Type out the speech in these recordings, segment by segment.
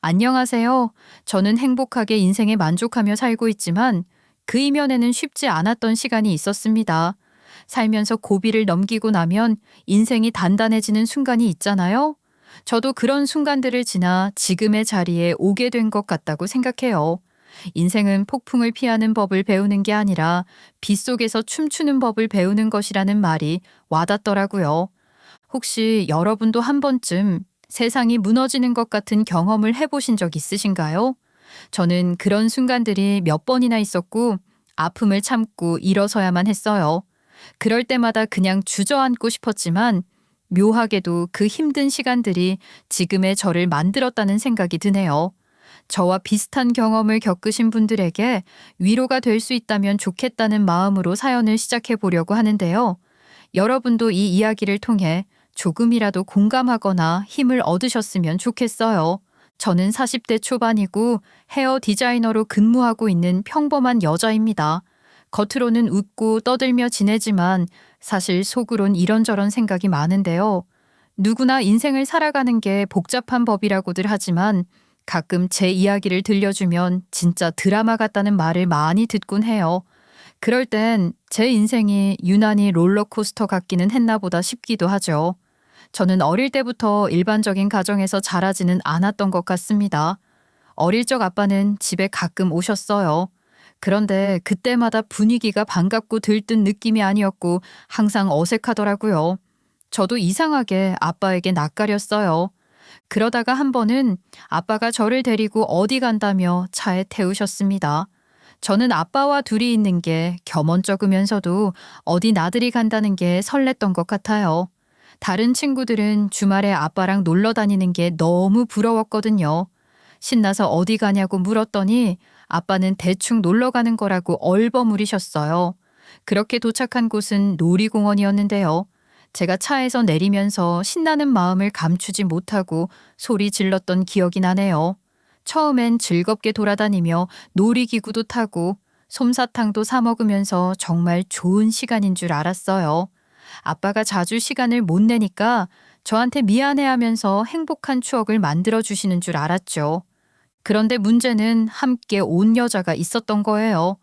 안녕하세요. 저는 행복하게 인생에 만족하며 살고 있지만 그 이면에는 쉽지 않았던 시간이 있었습니다. 살면서 고비를 넘기고 나면 인생이 단단해지는 순간이 있잖아요. 저도 그런 순간들을 지나 지금의 자리에 오게 된 것 같다고 생각해요. 인생은 폭풍을 피하는 법을 배우는 게 아니라 빗속에서 춤추는 법을 배우는 것이라는 말이 와닿더라고요. 혹시 여러분도 한 번쯤 세상이 무너지는 것 같은 경험을 해보신 적 있으신가요? 저는 그런 순간들이 몇 번이나 있었고 아픔을 참고 일어서야만 했어요. 그럴 때마다 그냥 주저앉고 싶었지만 묘하게도 그 힘든 시간들이 지금의 저를 만들었다는 생각이 드네요. 저와 비슷한 경험을 겪으신 분들에게 위로가 될 수 있다면 좋겠다는 마음으로 사연을 시작해 보려고 하는데요. 여러분도 이 이야기를 통해 조금이라도 공감하거나 힘을 얻으셨으면 좋겠어요. 저는 40대 초반이고 헤어 디자이너로 근무하고 있는 평범한 여자입니다. 겉으로는 웃고 떠들며 지내지만 사실 속으론 이런저런 생각이 많은데요. 누구나 인생을 살아가는 게 복잡한 법이라고들 하지만 가끔 제 이야기를 들려주면 진짜 드라마 같다는 말을 많이 듣곤 해요. 그럴 땐 제 인생이 유난히 롤러코스터 같기는 했나 보다 싶기도 하죠. 저는 어릴 때부터 일반적인 가정에서 자라지는 않았던 것 같습니다. 어릴 적 아빠는 집에 가끔 오셨어요. 그런데 그때마다 분위기가 반갑고 들뜬 느낌이 아니었고 항상 어색하더라고요. 저도 이상하게 아빠에게 낯가렸어요. 그러다가 한 번은 아빠가 저를 데리고 어디 간다며 차에 태우셨습니다. 저는 아빠와 둘이 있는 게 겸언쩍으면서도 어디 나들이 간다는 게 설렜던 것 같아요. 다른 친구들은 주말에 아빠랑 놀러 다니는 게 너무 부러웠거든요. 신나서 어디 가냐고 물었더니 아빠는 대충 놀러 가는 거라고 얼버무리셨어요. 그렇게 도착한 곳은 놀이공원이었는데요. 제가 차에서 내리면서 신나는 마음을 감추지 못하고 소리 질렀던 기억이 나네요. 처음엔 즐겁게 돌아다니며 놀이기구도 타고 솜사탕도 사 먹으면서 정말 좋은 시간인 줄 알았어요. 아빠가 자주 시간을 못 내니까 저한테 미안해하면서 행복한 추억을 만들어 주시는 줄 알았죠. 그런데 문제는 함께 온 여자가 있었던 거예요.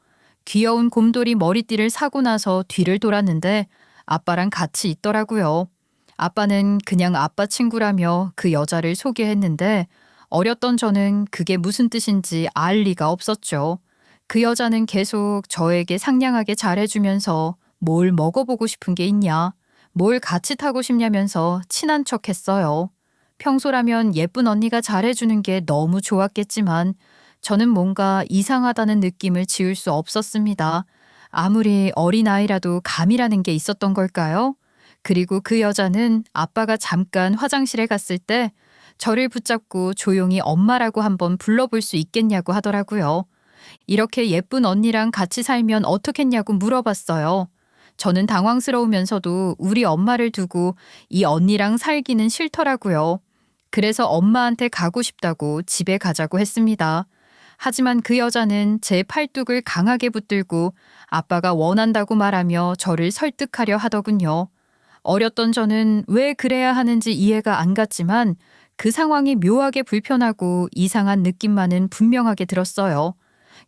귀여운 곰돌이 머리띠를 사고 나서 뒤를 돌았는데 아빠랑 같이 있더라고요. 아빠는 그냥 아빠 친구라며 그 여자를 소개했는데 어렸던 저는 그게 무슨 뜻인지 알 리가 없었죠. 그 여자는 계속 저에게 상냥하게 잘해주면서 뭘 먹어보고 싶은 게 있냐, 뭘 같이 타고 싶냐면서 친한 척 했어요. 평소라면 예쁜 언니가 잘해주는 게 너무 좋았겠지만 저는 뭔가 이상하다는 느낌을 지울 수 없었습니다. 아무리 어린아이라도 감이라는 게 있었던 걸까요? 그리고 그 여자는 아빠가 잠깐 화장실에 갔을 때 저를 붙잡고 조용히 엄마라고 한번 불러볼 수 있겠냐고 하더라고요. 이렇게 예쁜 언니랑 같이 살면 어떻겠냐고 물어봤어요. 저는 당황스러우면서도 우리 엄마를 두고 이 언니랑 살기는 싫더라고요. 그래서 엄마한테 가고 싶다고 집에 가자고 했습니다. 하지만 그 여자는 제 팔뚝을 강하게 붙들고 아빠가 원한다고 말하며 저를 설득하려 하더군요. 어렸던 저는 왜 그래야 하는지 이해가 안 갔지만 그 상황이 묘하게 불편하고 이상한 느낌만은 분명하게 들었어요.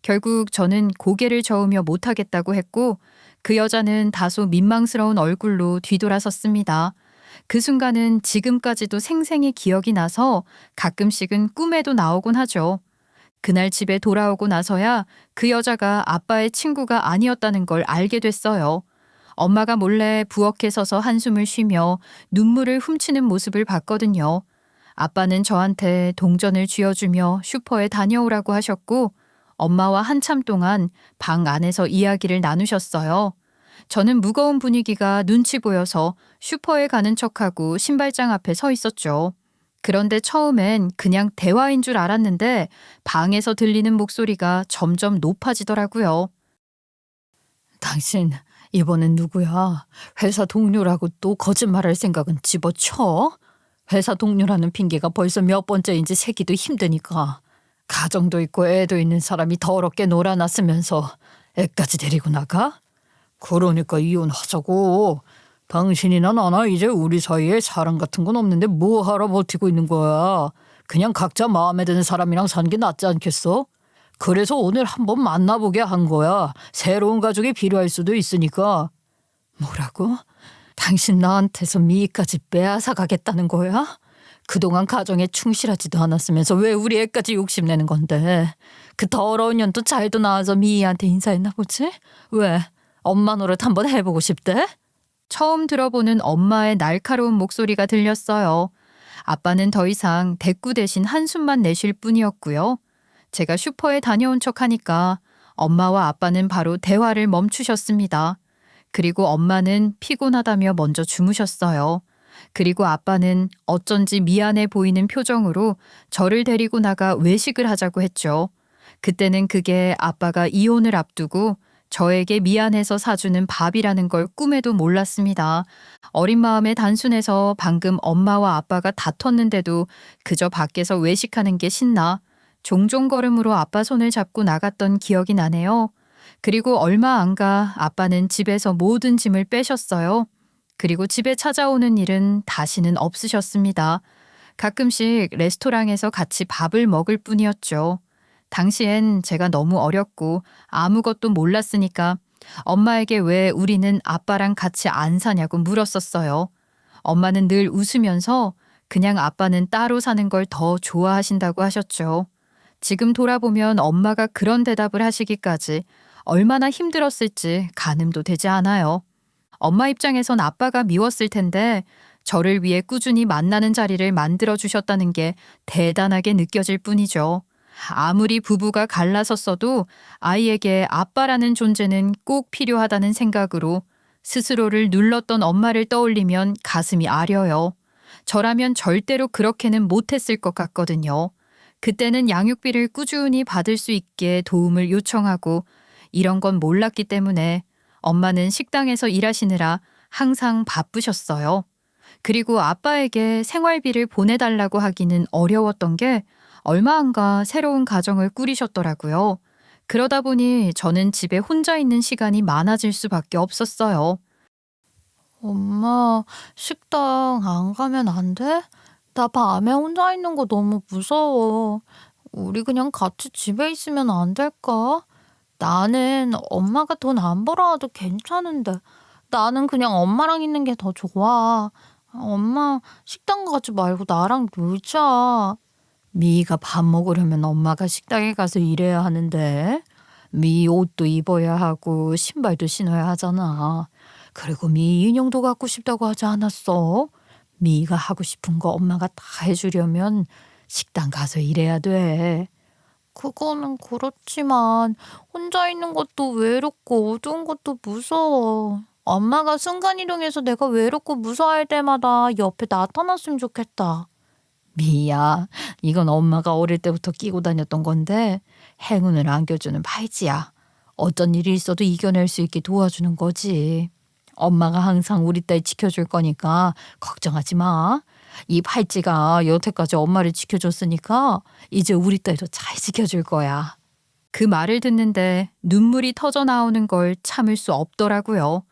결국 저는 고개를 저으며 못하겠다고 했고 그 여자는 다소 민망스러운 얼굴로 뒤돌아섰습니다. 그 순간은 지금까지도 생생히 기억이 나서 가끔씩은 꿈에도 나오곤 하죠. 그날 집에 돌아오고 나서야 그 여자가 아빠의 친구가 아니었다는 걸 알게 됐어요. 엄마가 몰래 부엌에 서서 한숨을 쉬며 눈물을 훔치는 모습을 봤거든요. 아빠는 저한테 동전을 쥐어주며 슈퍼에 다녀오라고 하셨고 엄마와 한참 동안 방 안에서 이야기를 나누셨어요. 저는 무거운 분위기가 눈치 보여서 슈퍼에 가는 척하고 신발장 앞에 서 있었죠. 그런데 처음엔 그냥 대화인 줄 알았는데 방에서 들리는 목소리가 점점 높아지더라고요. 당신 이번엔 누구야? 회사 동료라고 또 거짓말할 생각은 집어쳐? 회사 동료라는 핑계가 벌써 몇 번째인지 세기도 힘드니까. 가정도 있고 애도 있는 사람이 더럽게 놀아놨으면서 애까지 데리고 나가? 그러니까 이혼하자고. 당신이나 나나 이제 우리 사이에 사랑 같은 건 없는데 뭐 하러 버티고 있는 거야? 그냥 각자 마음에 드는 사람이랑 사는 게 낫지 않겠어? 그래서 오늘 한번 만나보게 한 거야. 새로운 가족이 필요할 수도 있으니까. 뭐라고? 당신 나한테서 미희까지 빼앗아 가겠다는 거야? 그동안 가정에 충실하지도 않았으면서 왜 우리 애까지 욕심내는 건데? 그 더러운 년도 잘도 나와서 미희한테 인사했나 보지? 왜? 엄마 노릇 한번 해보고 싶대? 처음 들어보는 엄마의 날카로운 목소리가 들렸어요. 아빠는 더 이상 대꾸 대신 한숨만 내쉴 뿐이었고요. 제가 슈퍼에 다녀온 척하니까 엄마와 아빠는 바로 대화를 멈추셨습니다. 그리고 엄마는 피곤하다며 먼저 주무셨어요. 그리고 아빠는 어쩐지 미안해 보이는 표정으로 저를 데리고 나가 외식을 하자고 했죠. 그때는 그게 아빠가 이혼을 앞두고 저에게 미안해서 사주는 밥이라는 걸 꿈에도 몰랐습니다. 어린 마음에 단순해서 방금 엄마와 아빠가 다퉜는데도 그저 밖에서 외식하는 게 신나 종종 걸음으로 아빠 손을 잡고 나갔던 기억이 나네요. 그리고 얼마 안 가 아빠는 집에서 모든 짐을 빼셨어요. 그리고 집에 찾아오는 일은 다시는 없으셨습니다. 가끔씩 레스토랑에서 같이 밥을 먹을 뿐이었죠. 당시엔 제가 너무 어렸고 아무것도 몰랐으니까 엄마에게 왜 우리는 아빠랑 같이 안 사냐고 물었었어요. 엄마는 늘 웃으면서 그냥 아빠는 따로 사는 걸 더 좋아하신다고 하셨죠. 지금 돌아보면 엄마가 그런 대답을 하시기까지 얼마나 힘들었을지 가늠도 되지 않아요. 엄마 입장에선 아빠가 미웠을 텐데 저를 위해 꾸준히 만나는 자리를 만들어 주셨다는 게 대단하게 느껴질 뿐이죠. 아무리 부부가 갈라섰어도 아이에게 아빠라는 존재는 꼭 필요하다는 생각으로 스스로를 눌렀던 엄마를 떠올리면 가슴이 아려요. 저라면 절대로 그렇게는 못했을 것 같거든요. 그때는 양육비를 꾸준히 받을 수 있게 도움을 요청하고 이런 건 몰랐기 때문에 엄마는 식당에서 일하시느라 항상 바쁘셨어요. 그리고 아빠에게 생활비를 보내달라고 하기는 어려웠던 게 얼마 안 가 새로운 가정을 꾸리셨더라고요. 그러다 보니 저는 집에 혼자 있는 시간이 많아질 수밖에 없었어요. 엄마, 식당 안 가면 안 돼? 나 밤에 혼자 있는 거 너무 무서워. 우리 그냥 같이 집에 있으면 안 될까? 나는 엄마가 돈 안 벌어와도 괜찮은데 나는 그냥 엄마랑 있는 게 더 좋아. 엄마, 식당 가지 말고 나랑 놀자. 미희가 밥 먹으려면 엄마가 식당에 가서 일해야 하는데 미희 옷도 입어야 하고 신발도 신어야 하잖아. 그리고 미희 인형도 갖고 싶다고 하지 않았어? 미희가 하고 싶은 거 엄마가 다 해주려면 식당 가서 일해야 돼. 그거는 그렇지만 혼자 있는 것도 외롭고 어두운 것도 무서워. 엄마가 순간이동해서 내가 외롭고 무서워할 때마다 옆에 나타났으면 좋겠다. 미희야, 이건 엄마가 어릴 때부터 끼고 다녔던 건데 행운을 안겨주는 팔찌야. 어떤 일이 있어도 이겨낼 수 있게 도와주는 거지. 엄마가 항상 우리 딸 지켜줄 거니까 걱정하지 마. 이 팔찌가 여태까지 엄마를 지켜줬으니까 이제 우리 딸도 잘 지켜줄 거야. 그 말을 듣는데 눈물이 터져 나오는 걸 참을 수 없더라고요.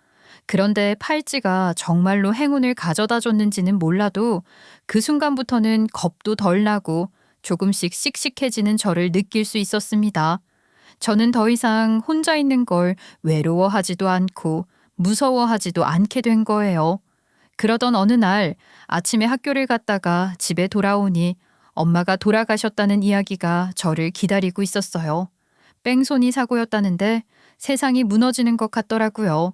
그런데 팔찌가 정말로 행운을 가져다 줬는지는 몰라도 그 순간부터는 겁도 덜 나고 조금씩 씩씩해지는 저를 느낄 수 있었습니다. 저는 더 이상 혼자 있는 걸 외로워하지도 않고 무서워하지도 않게 된 거예요. 그러던 어느 날 아침에 학교를 갔다가 집에 돌아오니 엄마가 돌아가셨다는 이야기가 저를 기다리고 있었어요. 뺑소니 사고였다는데 세상이 무너지는 것 같더라고요.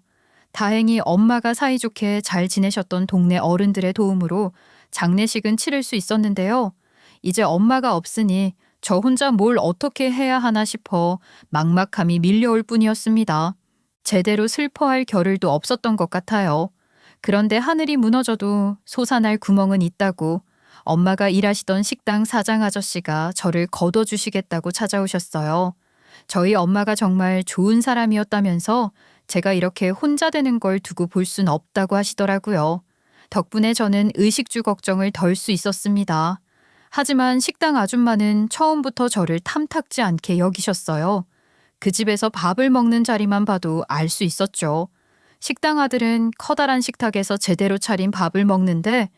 다행히 엄마가 사이좋게 잘 지내셨던 동네 어른들의 도움으로 장례식은 치를 수 있었는데요. 이제 엄마가 없으니 저 혼자 뭘 어떻게 해야 하나 싶어 막막함이 밀려올 뿐이었습니다. 제대로 슬퍼할 겨를도 없었던 것 같아요. 그런데 하늘이 무너져도 솟아날 구멍은 있다고 엄마가 일하시던 식당 사장 아저씨가 저를 거둬주시겠다고 찾아오셨어요. 저희 엄마가 정말 좋은 사람이었다면서 제가 이렇게 혼자 되는 걸 두고 볼 순 없다고 하시더라고요. 덕분에 저는 의식주 걱정을 덜 수 있었습니다. 하지만 식당 아줌마는 처음부터 저를 탐탁지 않게 여기셨어요. 그 집에서 밥을 먹는 자리만 봐도 알 수 있었죠. 식당 아들은 커다란 식탁에서 제대로 차린 밥을 먹는데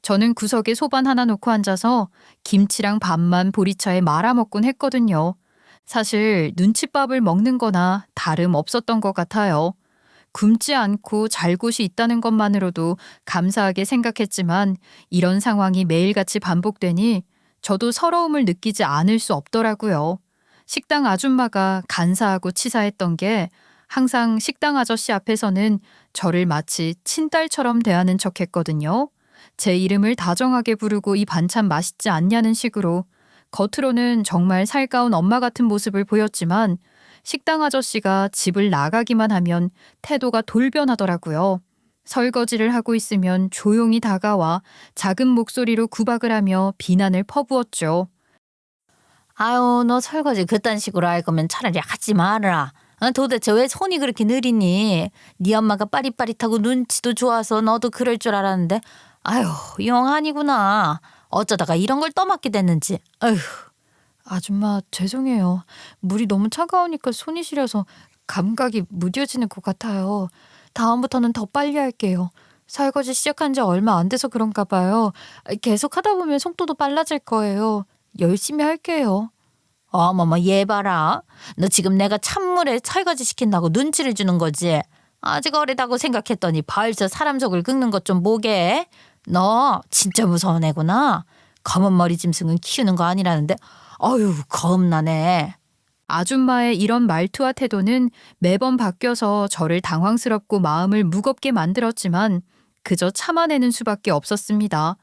저는 구석에 소반 하나 놓고 앉아서 김치랑 밥만 보리차에 말아먹곤 했거든요. 사실 눈칫밥을 먹는 거나 다름 없었던 것 같아요. 굶지 않고 잘 곳이 있다는 것만으로도 감사하게 생각했지만 이런 상황이 매일같이 반복되니 저도 서러움을 느끼지 않을 수 없더라고요. 식당 아줌마가 간사하고 치사했던 게 항상 식당 아저씨 앞에서는 저를 마치 친딸처럼 대하는 척 했거든요. 제 이름을 다정하게 부르고 이 반찬 맛있지 않냐는 식으로 겉으로는 정말 살가운 엄마 같은 모습을 보였지만 식당 아저씨가 집을 나가기만 하면 태도가 돌변하더라고요. 설거지를 하고 있으면 조용히 다가와 작은 목소리로 구박을 하며 비난을 퍼부었죠. 아유, 너 설거지 그딴 식으로 할 거면 차라리 하지 마라. 도대체 왜 손이 그렇게 느리니? 네 엄마가 빠릿빠릿하고 눈치도 좋아서 너도 그럴 줄 알았는데 아유, 영 아니구나. 어쩌다가 이런 걸 떠맡게 됐는지. 아휴. 아줌마 죄송해요. 물이 너무 차가우니까 손이 시려서 감각이 무뎌지는 것 같아요. 다음부터는 더 빨리 할게요. 설거지 시작한 지 얼마 안 돼서 그런가 봐요. 계속 하다 보면 속도도 빨라질 거예요. 열심히 할게요. 어머머, 얘 봐라. 너 지금 내가 찬물에 설거지 시킨다고 눈치를 주는 거지? 아직 어리다고 생각했더니 벌써 사람 속을 긁는 것 좀 보게. 너 진짜 무서운 애구나. 검은 머리 짐승은 키우는 거 아니라는데 어휴, 겁나네. 아줌마의 이런 말투와 태도는 매번 바뀌어서 저를 당황스럽고 마음을 무겁게 만들었지만 그저 참아내는 수밖에 없었습니다.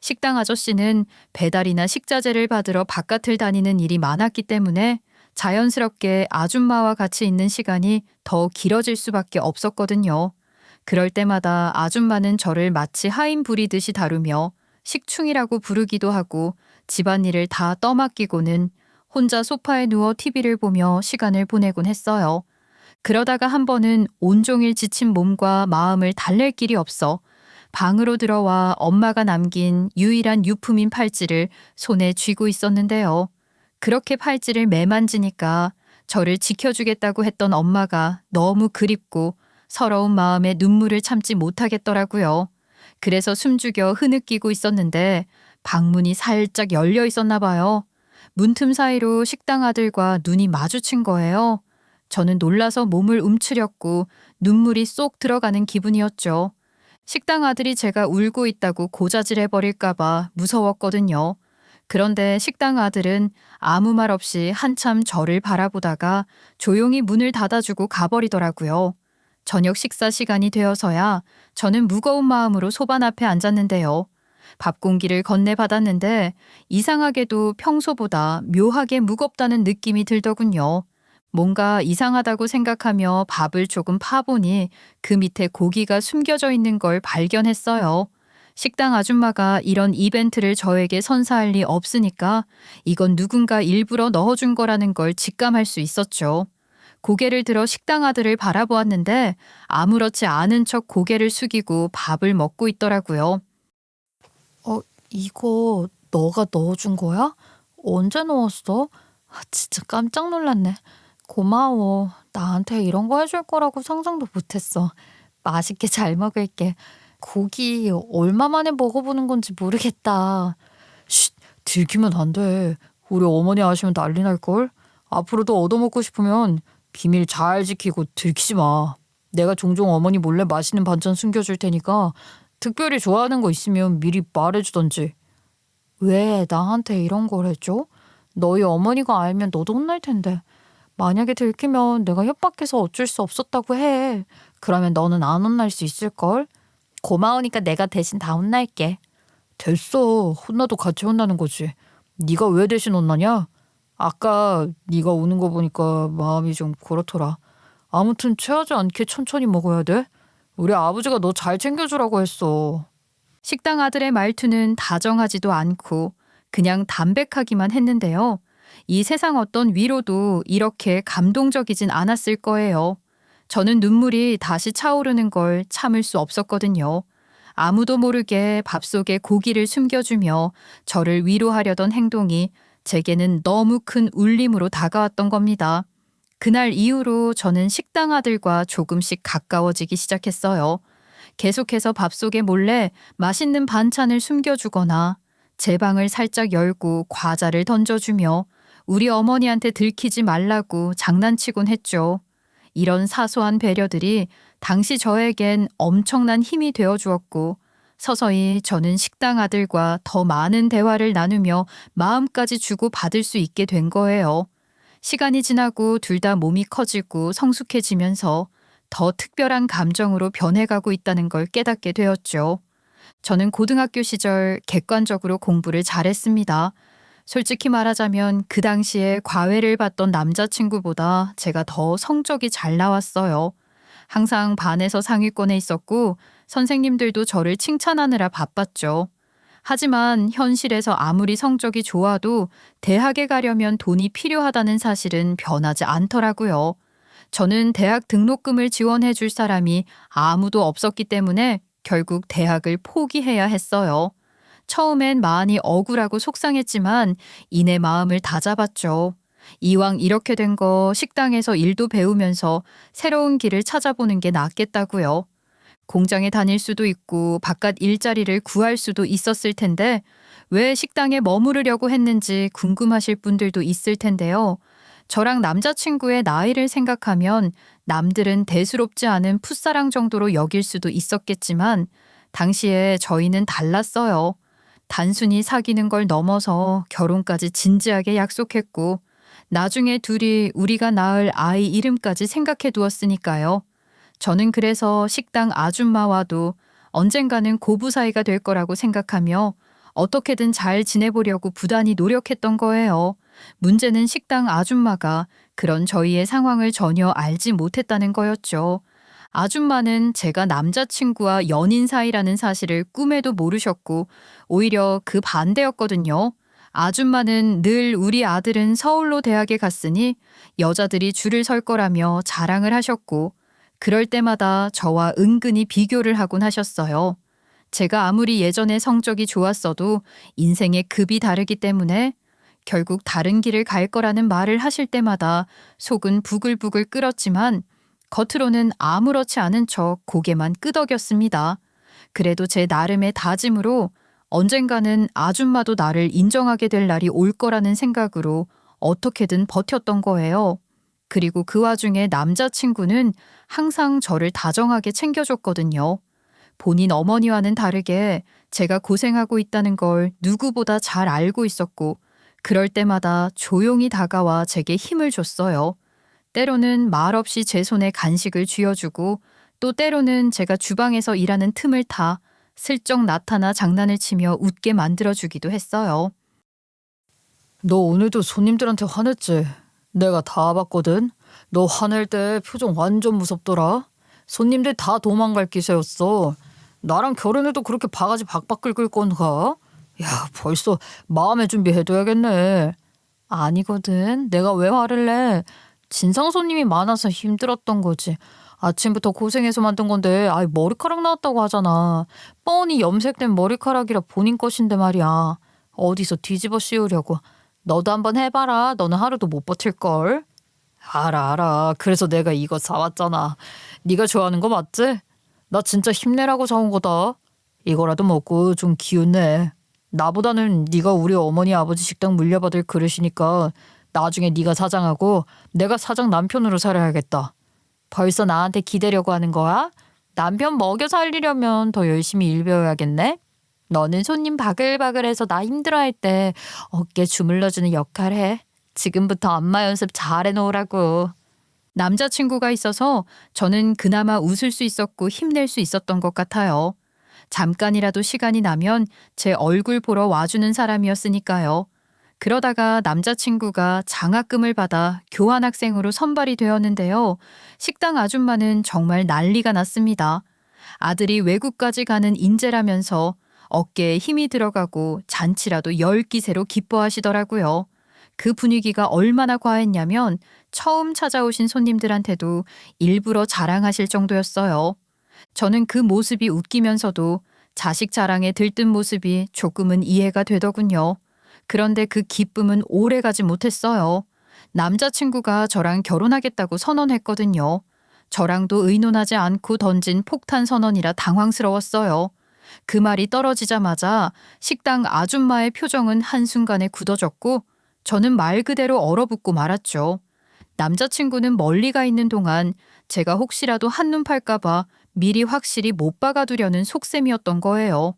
식당 아저씨는 배달이나 식자재를 받으러 바깥을 다니는 일이 많았기 때문에 자연스럽게 아줌마와 같이 있는 시간이 더 길어질 수밖에 없었거든요. 그럴 때마다 아줌마는 저를 마치 하인 부리듯이 다루며 식충이라고 부르기도 하고 집안일을 다 떠맡기고는 혼자 소파에 누워 TV를 보며 시간을 보내곤 했어요. 그러다가 한 번은 온종일 지친 몸과 마음을 달랠 길이 없어 방으로 들어와 엄마가 남긴 유일한 유품인 팔찌를 손에 쥐고 있었는데요. 그렇게 팔찌를 매만지니까 저를 지켜주겠다고 했던 엄마가 너무 그립고 서러운 마음에 눈물을 참지 못하겠더라고요. 그래서 숨죽여 흐느끼고 있었는데 방문이 살짝 열려 있었나 봐요. 문틈 사이로 식당 아들과 눈이 마주친 거예요. 저는 놀라서 몸을 움츠렸고 눈물이 쏙 들어가는 기분이었죠. 식당 아들이 제가 울고 있다고 고자질해버릴까봐 무서웠거든요. 그런데 식당 아들은 아무 말 없이 한참 저를 바라보다가 조용히 문을 닫아주고 가버리더라고요. 저녁 식사 시간이 되어서야 저는 무거운 마음으로 소반 앞에 앉았는데요. 밥 공기를 건네받았는데 이상하게도 평소보다 묘하게 무겁다는 느낌이 들더군요. 뭔가 이상하다고 생각하며 밥을 조금 파보니 그 밑에 고기가 숨겨져 있는 걸 발견했어요. 식당 아줌마가 이런 이벤트를 저에게 선사할 리 없으니까 이건 누군가 일부러 넣어준 거라는 걸 직감할 수 있었죠. 고개를 들어 식당 아들을 바라보았는데 아무렇지 않은 척 고개를 숙이고 밥을 먹고 있더라고요. 이거 너가 넣어준 거야? 언제 넣었어? 진짜 깜짝 놀랐네. 고마워. 나한테 이런 거 해줄 거라고 상상도 못했어. 맛있게 잘 먹을게. 고기 얼마 만에 먹어보는 건지 모르겠다. 쉿, 들키면 안 돼. 우리 어머니 아시면 난리 날걸. 앞으로도 얻어먹고 싶으면 비밀 잘 지키고 들키지 마. 내가 종종 어머니 몰래 맛있는 반찬 숨겨줄 테니까 특별히 좋아하는 거 있으면 미리 말해주던지. 왜 나한테 이런 걸 해줘? 너희 어머니가 알면 너도 혼날 텐데. 만약에 들키면 내가 협박해서 어쩔 수 없었다고 해. 그러면 너는 안 혼날 수 있을걸? 고마우니까 내가 대신 다 혼날게. 됐어. 혼나도 같이 혼나는 거지. 네가 왜 대신 혼나냐? 아까 네가 우는 거 보니까 마음이 좀 그렇더라. 아무튼 체하지 않게 천천히 먹어야 돼. 우리 아버지가 너 잘 챙겨주라고 했어. 식당 아들의 말투는 다정하지도 않고 그냥 담백하기만 했는데요. 이 세상 어떤 위로도 이렇게 감동적이진 않았을 거예요. 저는 눈물이 다시 차오르는 걸 참을 수 없었거든요. 아무도 모르게 밥 속에 고기를 숨겨주며 저를 위로하려던 행동이 제게는 너무 큰 울림으로 다가왔던 겁니다. 그날 이후로 저는 식당 아들과 조금씩 가까워지기 시작했어요. 계속해서 밥 속에 몰래 맛있는 반찬을 숨겨주거나 제 방을 살짝 열고 과자를 던져주며 우리 어머니한테 들키지 말라고 장난치곤 했죠. 이런 사소한 배려들이 당시 저에겐 엄청난 힘이 되어 주었고 서서히 저는 식당 아들과 더 많은 대화를 나누며 마음까지 주고 받을 수 있게 된 거예요. 시간이 지나고 둘 다 몸이 커지고 성숙해지면서 더 특별한 감정으로 변해가고 있다는 걸 깨닫게 되었죠. 저는 고등학교 시절 객관적으로 공부를 잘했습니다. 솔직히 말하자면 그 당시에 과외를 받던 남자친구보다 제가 더 성적이 잘 나왔어요. 항상 반에서 상위권에 있었고 선생님들도 저를 칭찬하느라 바빴죠. 하지만 현실에서 아무리 성적이 좋아도 대학에 가려면 돈이 필요하다는 사실은 변하지 않더라고요. 저는 대학 등록금을 지원해 줄 사람이 아무도 없었기 때문에 결국 대학을 포기해야 했어요. 처음엔 많이 억울하고 속상했지만 이내 마음을 다잡았죠. 이왕 이렇게 된 거 식당에서 일도 배우면서 새로운 길을 찾아보는 게 낫겠다고요. 공장에 다닐 수도 있고 바깥 일자리를 구할 수도 있었을 텐데 왜 식당에 머무르려고 했는지 궁금하실 분들도 있을 텐데요. 저랑 남자친구의 나이를 생각하면 남들은 대수롭지 않은 풋사랑 정도로 여길 수도 있었겠지만 당시에 저희는 달랐어요. 단순히 사귀는 걸 넘어서 결혼까지 진지하게 약속했고 나중에 둘이 우리가 낳을 아이 이름까지 생각해 두었으니까요. 저는 그래서 식당 아줌마와도 언젠가는 고부 사이가 될 거라고 생각하며 어떻게든 잘 지내보려고 부단히 노력했던 거예요. 문제는 식당 아줌마가 그런 저희의 상황을 전혀 알지 못했다는 거였죠. 아줌마는 제가 남자친구와 연인 사이라는 사실을 꿈에도 모르셨고 오히려 그 반대였거든요. 아줌마는 늘 우리 아들은 서울로 대학에 갔으니 여자들이 줄을 설 거라며 자랑을 하셨고 그럴 때마다 저와 은근히 비교를 하곤 하셨어요. 제가 아무리 예전에 성적이 좋았어도 인생의 급이 다르기 때문에 결국 다른 길을 갈 거라는 말을 하실 때마다 속은 부글부글 끓었지만 겉으로는 아무렇지 않은 척 고개만 끄덕였습니다. 그래도 제 나름의 다짐으로 언젠가는 아줌마도 나를 인정하게 될 날이 올 거라는 생각으로 어떻게든 버텼던 거예요. 그리고 그 와중에 남자친구는 항상 저를 다정하게 챙겨줬거든요. 본인 어머니와는 다르게 제가 고생하고 있다는 걸 누구보다 잘 알고 있었고 그럴 때마다 조용히 다가와 제게 힘을 줬어요. 때로는 말없이 제 손에 간식을 쥐어주고 또 때로는 제가 주방에서 일하는 틈을 타 슬쩍 나타나 장난을 치며 웃게 만들어주기도 했어요. 너 오늘도 손님들한테 화냈지? 내가 다 봤거든. 너 화낼 때 표정 완전 무섭더라. 손님들 다 도망갈 기세였어. 나랑 결혼해도 그렇게 바가지 박박 긁을 건가? 야, 벌써 마음의 준비해둬야겠네. 아니거든. 내가 왜 화를 내? 진상 손님이 많아서 힘들었던 거지. 아침부터 고생해서 만든 건데 아이 머리카락 나왔다고 하잖아. 뻔히 염색된 머리카락이라 본인 것인데 말이야. 어디서 뒤집어 씌우려고. 너도 한번 해봐라. 너는 하루도 못 버틸걸. 알아. 그래서 내가 이거 사왔잖아. 네가 좋아하는 거 맞지? 나 진짜 힘내라고 사온 거다. 이거라도 먹고 좀 기운내. 나보다는 네가 우리 어머니 아버지 식당 물려받을 그릇이니까 나중에 네가 사장하고 내가 사장 남편으로 살아야겠다. 벌써 나한테 기대려고 하는 거야? 남편 먹여 살리려면 더 열심히 일 배워야겠네. 너는 손님 바글바글해서 나 힘들어할 때 어깨 주물러주는 역할 해. 지금부터 안마 연습 잘 해놓으라고. 남자친구가 있어서 저는 그나마 웃을 수 있었고 힘낼 수 있었던 것 같아요. 잠깐이라도 시간이 나면 제 얼굴 보러 와주는 사람이었으니까요. 그러다가 남자친구가 장학금을 받아 교환학생으로 선발이 되었는데요. 식당 아줌마는 정말 난리가 났습니다. 아들이 외국까지 가는 인재라면서 어깨에 힘이 들어가고 잔치라도 10기세로 기뻐하시더라고요. 그 분위기가 얼마나 과했냐면 처음 찾아오신 손님들한테도 일부러 자랑하실 정도였어요. 저는 그 모습이 웃기면서도 자식 자랑에 들뜬 모습이 조금은 이해가 되더군요. 그런데 그 기쁨은 오래가지 못했어요. 남자친구가 저랑 결혼하겠다고 선언했거든요. 저랑도 의논하지 않고 던진 폭탄 선언이라 당황스러웠어요. 그 말이 떨어지자마자 식당 아줌마의 표정은 한순간에 굳어졌고 저는 말 그대로 얼어붙고 말았죠. 남자친구는 멀리 가 있는 동안 제가 혹시라도 한눈 팔까봐 미리 확실히 못 박아두려는 속셈이었던 거예요.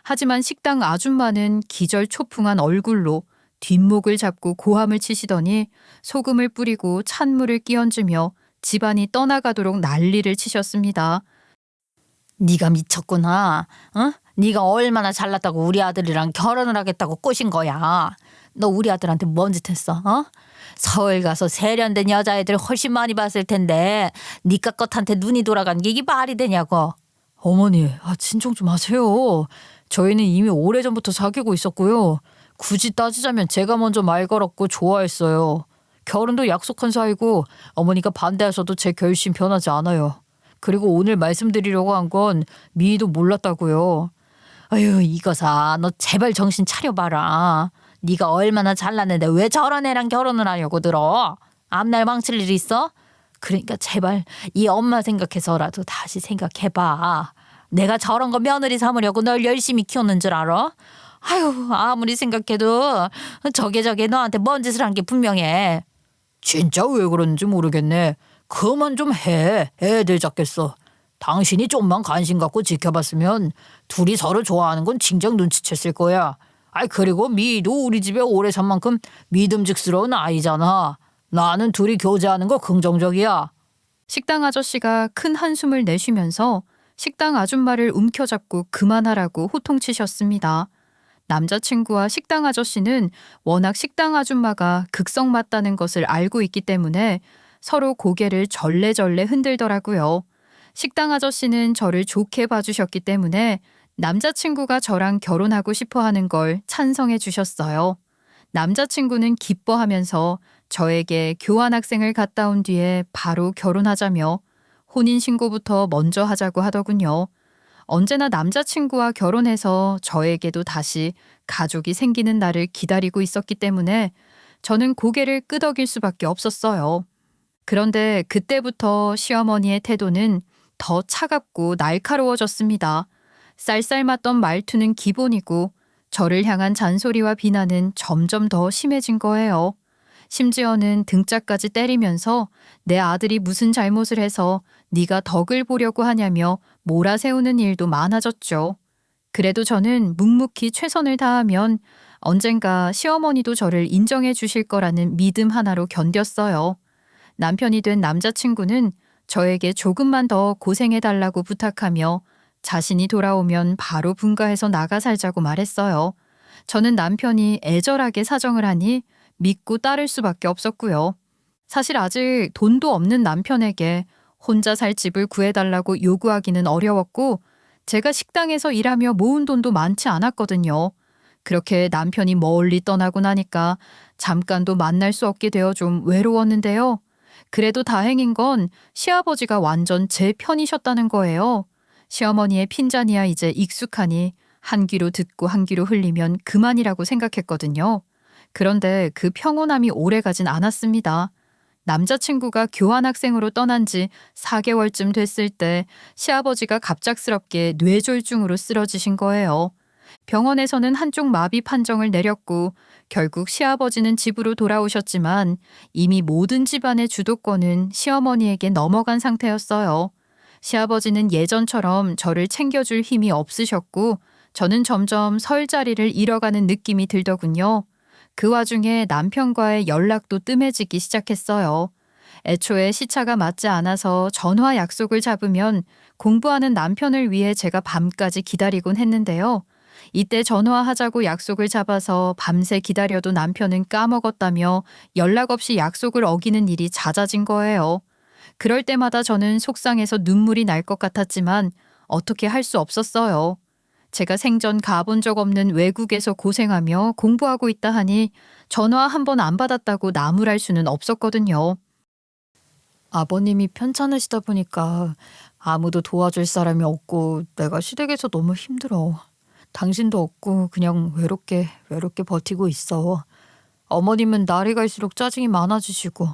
하지만 식당 아줌마는 기절초풍한 얼굴로 뒷목을 잡고 고함을 치시더니 소금을 뿌리고 찬물을 끼얹으며 집안이 떠나가도록 난리를 치셨습니다. 네가 미쳤구나. 어? 네가 얼마나 잘났다고 우리 아들이랑 결혼을 하겠다고 꼬신 거야. 너 우리 아들한테 뭔 짓 했어? 어? 서울 가서 세련된 여자애들 훨씬 많이 봤을 텐데 니까 것한테 눈이 돌아간 게 이게 말이 되냐고. 어머니, 진정 좀 하세요. 저희는 이미 오래전부터 사귀고 있었고요. 굳이 따지자면 제가 먼저 말 걸었고 좋아했어요. 결혼도 약속한 사이고 어머니가 반대하셔도 제 결심 변하지 않아요. 그리고 오늘 말씀드리려고 한 건 미희도 몰랐다고요. 아유 이거사 너 제발 정신 차려봐라. 네가 얼마나 잘났는데 왜 저런 애랑 결혼을 하려고 들어? 앞날 망칠 일 있어? 그러니까 제발 이 엄마 생각해서라도 다시 생각해봐. 내가 저런 거 며느리 삼으려고 널 열심히 키웠는 줄 알아? 아유 아무리 생각해도 저게 너한테 뭔 짓을 한 게 분명해. 진짜 왜 그런지 모르겠네. 그만 좀 해. 애들 잡겠어. 당신이 좀만 관심 갖고 지켜봤으면 둘이 서로 좋아하는 건 진작 눈치챘을 거야. 그리고 미희도 우리 집에 오래 산 만큼 믿음직스러운 아이잖아. 나는 둘이 교제하는 거 긍정적이야. 식당 아저씨가 큰 한숨을 내쉬면서 식당 아줌마를 움켜잡고 그만하라고 호통치셨습니다. 남자친구와 식당 아저씨는 워낙 식당 아줌마가 극성 맞다는 것을 알고 있기 때문에 서로 고개를 절레절레 흔들더라고요. 식당 아저씨는 저를 좋게 봐주셨기 때문에 남자친구가 저랑 결혼하고 싶어 하는 걸 찬성해 주셨어요. 남자친구는 기뻐하면서 저에게 교환학생을 갔다 온 뒤에 바로 결혼하자며 혼인신고부터 먼저 하자고 하더군요. 언제나 남자친구와 결혼해서 저에게도 다시 가족이 생기는 날을 기다리고 있었기 때문에 저는 고개를 끄덕일 수밖에 없었어요. 그런데 그때부터 시어머니의 태도는 더 차갑고 날카로워졌습니다. 쌀쌀맞던 말투는 기본이고 저를 향한 잔소리와 비난은 점점 더 심해진 거예요. 심지어는 등짝까지 때리면서 내 아들이 무슨 잘못을 해서 네가 덕을 보려고 하냐며 몰아세우는 일도 많아졌죠. 그래도 저는 묵묵히 최선을 다하면 언젠가 시어머니도 저를 인정해 주실 거라는 믿음 하나로 견뎠어요. 남편이 된 남자친구는 저에게 조금만 더 고생해달라고 부탁하며 자신이 돌아오면 바로 분가해서 나가 살자고 말했어요. 저는 남편이 애절하게 사정을 하니 믿고 따를 수밖에 없었고요. 사실 아직 돈도 없는 남편에게 혼자 살 집을 구해달라고 요구하기는 어려웠고 제가 식당에서 일하며 모은 돈도 많지 않았거든요. 그렇게 남편이 멀리 떠나고 나니까 잠깐도 만날 수 없게 되어 좀 외로웠는데요. 그래도 다행인 건 시아버지가 완전 제 편이셨다는 거예요. 시어머니의 핀잔이야 이제 익숙하니 한 귀로 듣고 한 귀로 흘리면 그만이라고 생각했거든요. 그런데 그 평온함이 오래가진 않았습니다. 남자친구가 교환학생으로 떠난 지 4개월쯤 됐을 때 시아버지가 갑작스럽게 뇌졸중으로 쓰러지신 거예요. 병원에서는 한쪽 마비 판정을 내렸고 결국 시아버지는 집으로 돌아오셨지만 이미 모든 집안의 주도권은 시어머니에게 넘어간 상태였어요. 시아버지는 예전처럼 저를 챙겨줄 힘이 없으셨고 저는 점점 설 자리를 잃어가는 느낌이 들더군요. 그 와중에 남편과의 연락도 뜸해지기 시작했어요. 애초에 시차가 맞지 않아서 전화 약속을 잡으면 공부하는 남편을 위해 제가 밤까지 기다리곤 했는데요. 이때 전화하자고 약속을 잡아서 밤새 기다려도 남편은 까먹었다며 연락 없이 약속을 어기는 일이 잦아진 거예요. 그럴 때마다 저는 속상해서 눈물이 날 것 같았지만 어떻게 할 수 없었어요. 제가 생전 가본 적 없는 외국에서 고생하며 공부하고 있다 하니 전화 한 번 안 받았다고 나무랄 수는 없었거든요. 아버님이 편찮으시다 보니까 아무도 도와줄 사람이 없고 내가 시댁에서 너무 힘들어. 당신도 없고 그냥 외롭게 버티고 있어. 어머님은 날이 갈수록 짜증이 많아지시고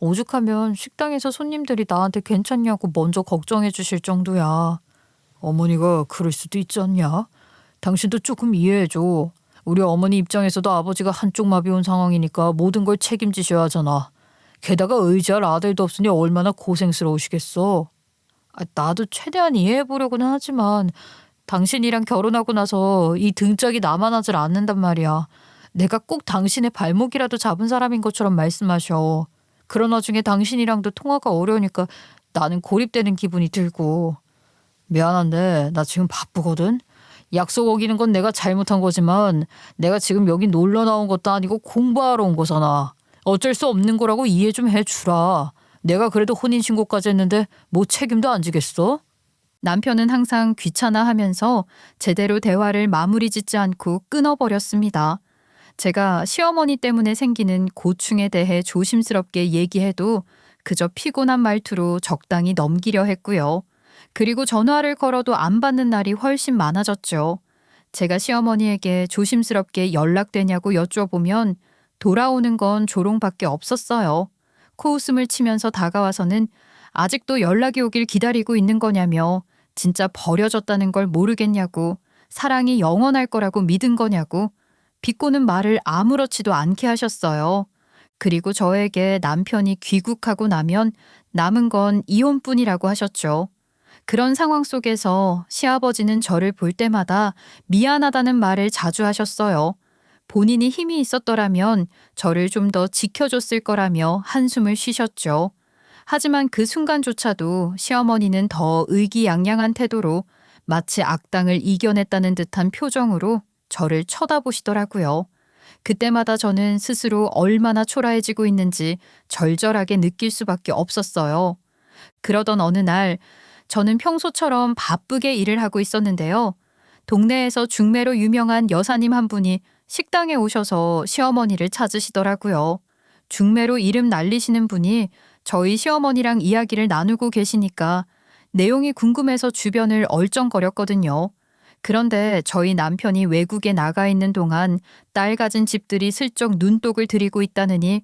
오죽하면 식당에서 손님들이 나한테 괜찮냐고 먼저 걱정해 주실 정도야. 어머니가 그럴 수도 있지 않냐? 당신도 조금 이해해줘. 우리 어머니 입장에서도 아버지가 한쪽 마비 온 상황이니까 모든 걸 책임지셔야 하잖아. 게다가 의지할 아들도 없으니 얼마나 고생스러우시겠어. 나도 최대한 이해해보려고는 하지만 당신이랑 결혼하고 나서 이 등짝이 남아나질 않는단 말이야. 내가 꼭 당신의 발목이라도 잡은 사람인 것처럼 말씀하셔. 그런 와중에 당신이랑도 통화가 어려우니까 나는 고립되는 기분이 들고. 미안한데 나 지금 바쁘거든. 약속 어기는 건 내가 잘못한 거지만 내가 지금 여기 놀러 나온 것도 아니고 공부하러 온 거잖아. 어쩔 수 없는 거라고 이해 좀 해주라. 내가 그래도 혼인신고까지 했는데 뭐 책임도 안 지겠어? 남편은 항상 귀찮아하면서 제대로 대화를 마무리 짓지 않고 끊어버렸습니다. 제가 시어머니 때문에 생기는 고충에 대해 조심스럽게 얘기해도 그저 피곤한 말투로 적당히 넘기려 했고요. 그리고 전화를 걸어도 안 받는 날이 훨씬 많아졌죠. 제가 시어머니에게 조심스럽게 연락되냐고 여쭤보면 돌아오는 건 조롱밖에 없었어요. 코웃음을 치면서 다가와서는 아직도 연락이 오길 기다리고 있는 거냐며 진짜 버려졌다는 걸 모르겠냐고 사랑이 영원할 거라고 믿은 거냐고 비꼬는 말을 아무렇지도 않게 하셨어요. 그리고 저에게 남편이 귀국하고 나면 남은 건 이혼뿐이라고 하셨죠. 그런 상황 속에서 시아버지는 저를 볼 때마다 미안하다는 말을 자주 하셨어요. 본인이 힘이 있었더라면 저를 좀 더 지켜줬을 거라며 한숨을 쉬셨죠. 하지만 그 순간조차도 시어머니는 더 의기양양한 태도로 마치 악당을 이겨냈다는 듯한 표정으로 저를 쳐다보시더라고요. 그때마다 저는 스스로 얼마나 초라해지고 있는지 절절하게 느낄 수밖에 없었어요. 그러던 어느 날 저는 평소처럼 바쁘게 일을 하고 있었는데요. 동네에서 중매로 유명한 여사님 한 분이 식당에 오셔서 시어머니를 찾으시더라고요. 중매로 이름 날리시는 분이 저희 시어머니랑 이야기를 나누고 계시니까 내용이 궁금해서 주변을 얼쩡거렸거든요. 그런데 저희 남편이 외국에 나가 있는 동안 딸 가진 집들이 슬쩍 눈독을 들이고 있다느니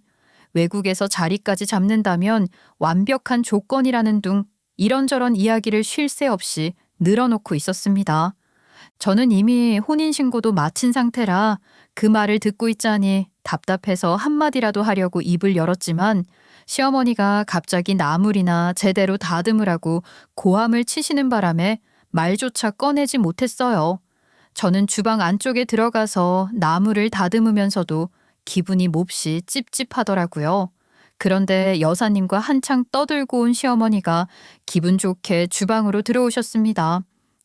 외국에서 자리까지 잡는다면 완벽한 조건이라는 둥 이런저런 이야기를 쉴 새 없이 늘어놓고 있었습니다. 저는 이미 혼인신고도 마친 상태라 그 말을 듣고 있자니 답답해서 한마디라도 하려고 입을 열었지만 시어머니가 갑자기 나물이나 제대로 다듬으라고 고함을 치시는 바람에 말조차 꺼내지 못했어요. 저는 주방 안쪽에 들어가서 나물을 다듬으면서도 기분이 몹시 찝찝하더라고요. 그런데 여사님과 한창 떠들고 온 시어머니가 기분 좋게 주방으로 들어오셨습니다.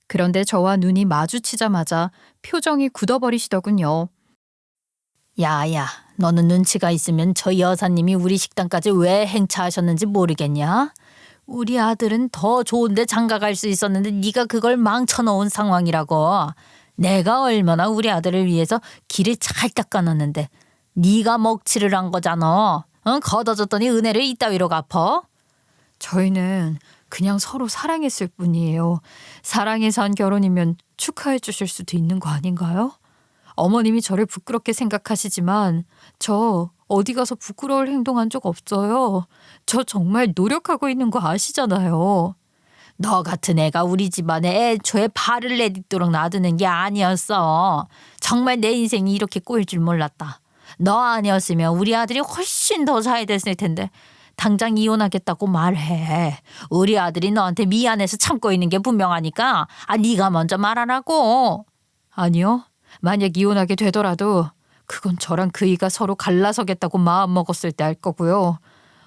그런데 저와 눈이 마주치자마자 표정이 굳어버리시더군요. 야야, 너는 눈치가 있으면 저 여사님이 우리 식당까지 왜 행차하셨는지 모르겠냐? 우리 아들은 더 좋은데 장가갈 수 있었는데 네가 그걸 망쳐놓은 상황이라고. 내가 얼마나 우리 아들을 위해서 길을 잘 닦아놨는데 네가 먹칠을 한 거잖아. 응? 걷어줬더니 은혜를 이따위로 갚어? 저희는 그냥 서로 사랑했을 뿐이에요. 사랑해서 한 결혼이면 축하해 주실 수도 있는 거 아닌가요? 어머님이 저를 부끄럽게 생각하시지만 저 어디 가서 부끄러울 행동한 적 없어요. 저 정말 노력하고 있는 거 아시잖아요. 너 같은 애가 우리 집안에 애초에 발을 내딛도록 놔두는 게 아니었어. 정말 내 인생이 이렇게 꼬일 줄 몰랐다. 너 아니었으면 우리 아들이 훨씬 더 잘 됐을 텐데 당장 이혼하겠다고 말해. 우리 아들이 너한테 미안해서 참고 있는 게 분명하니까 네가 먼저 말하라고. 아니요. 만약 이혼하게 되더라도 그건 저랑 그이가 서로 갈라서겠다고 마음먹었을 때 할 거고요.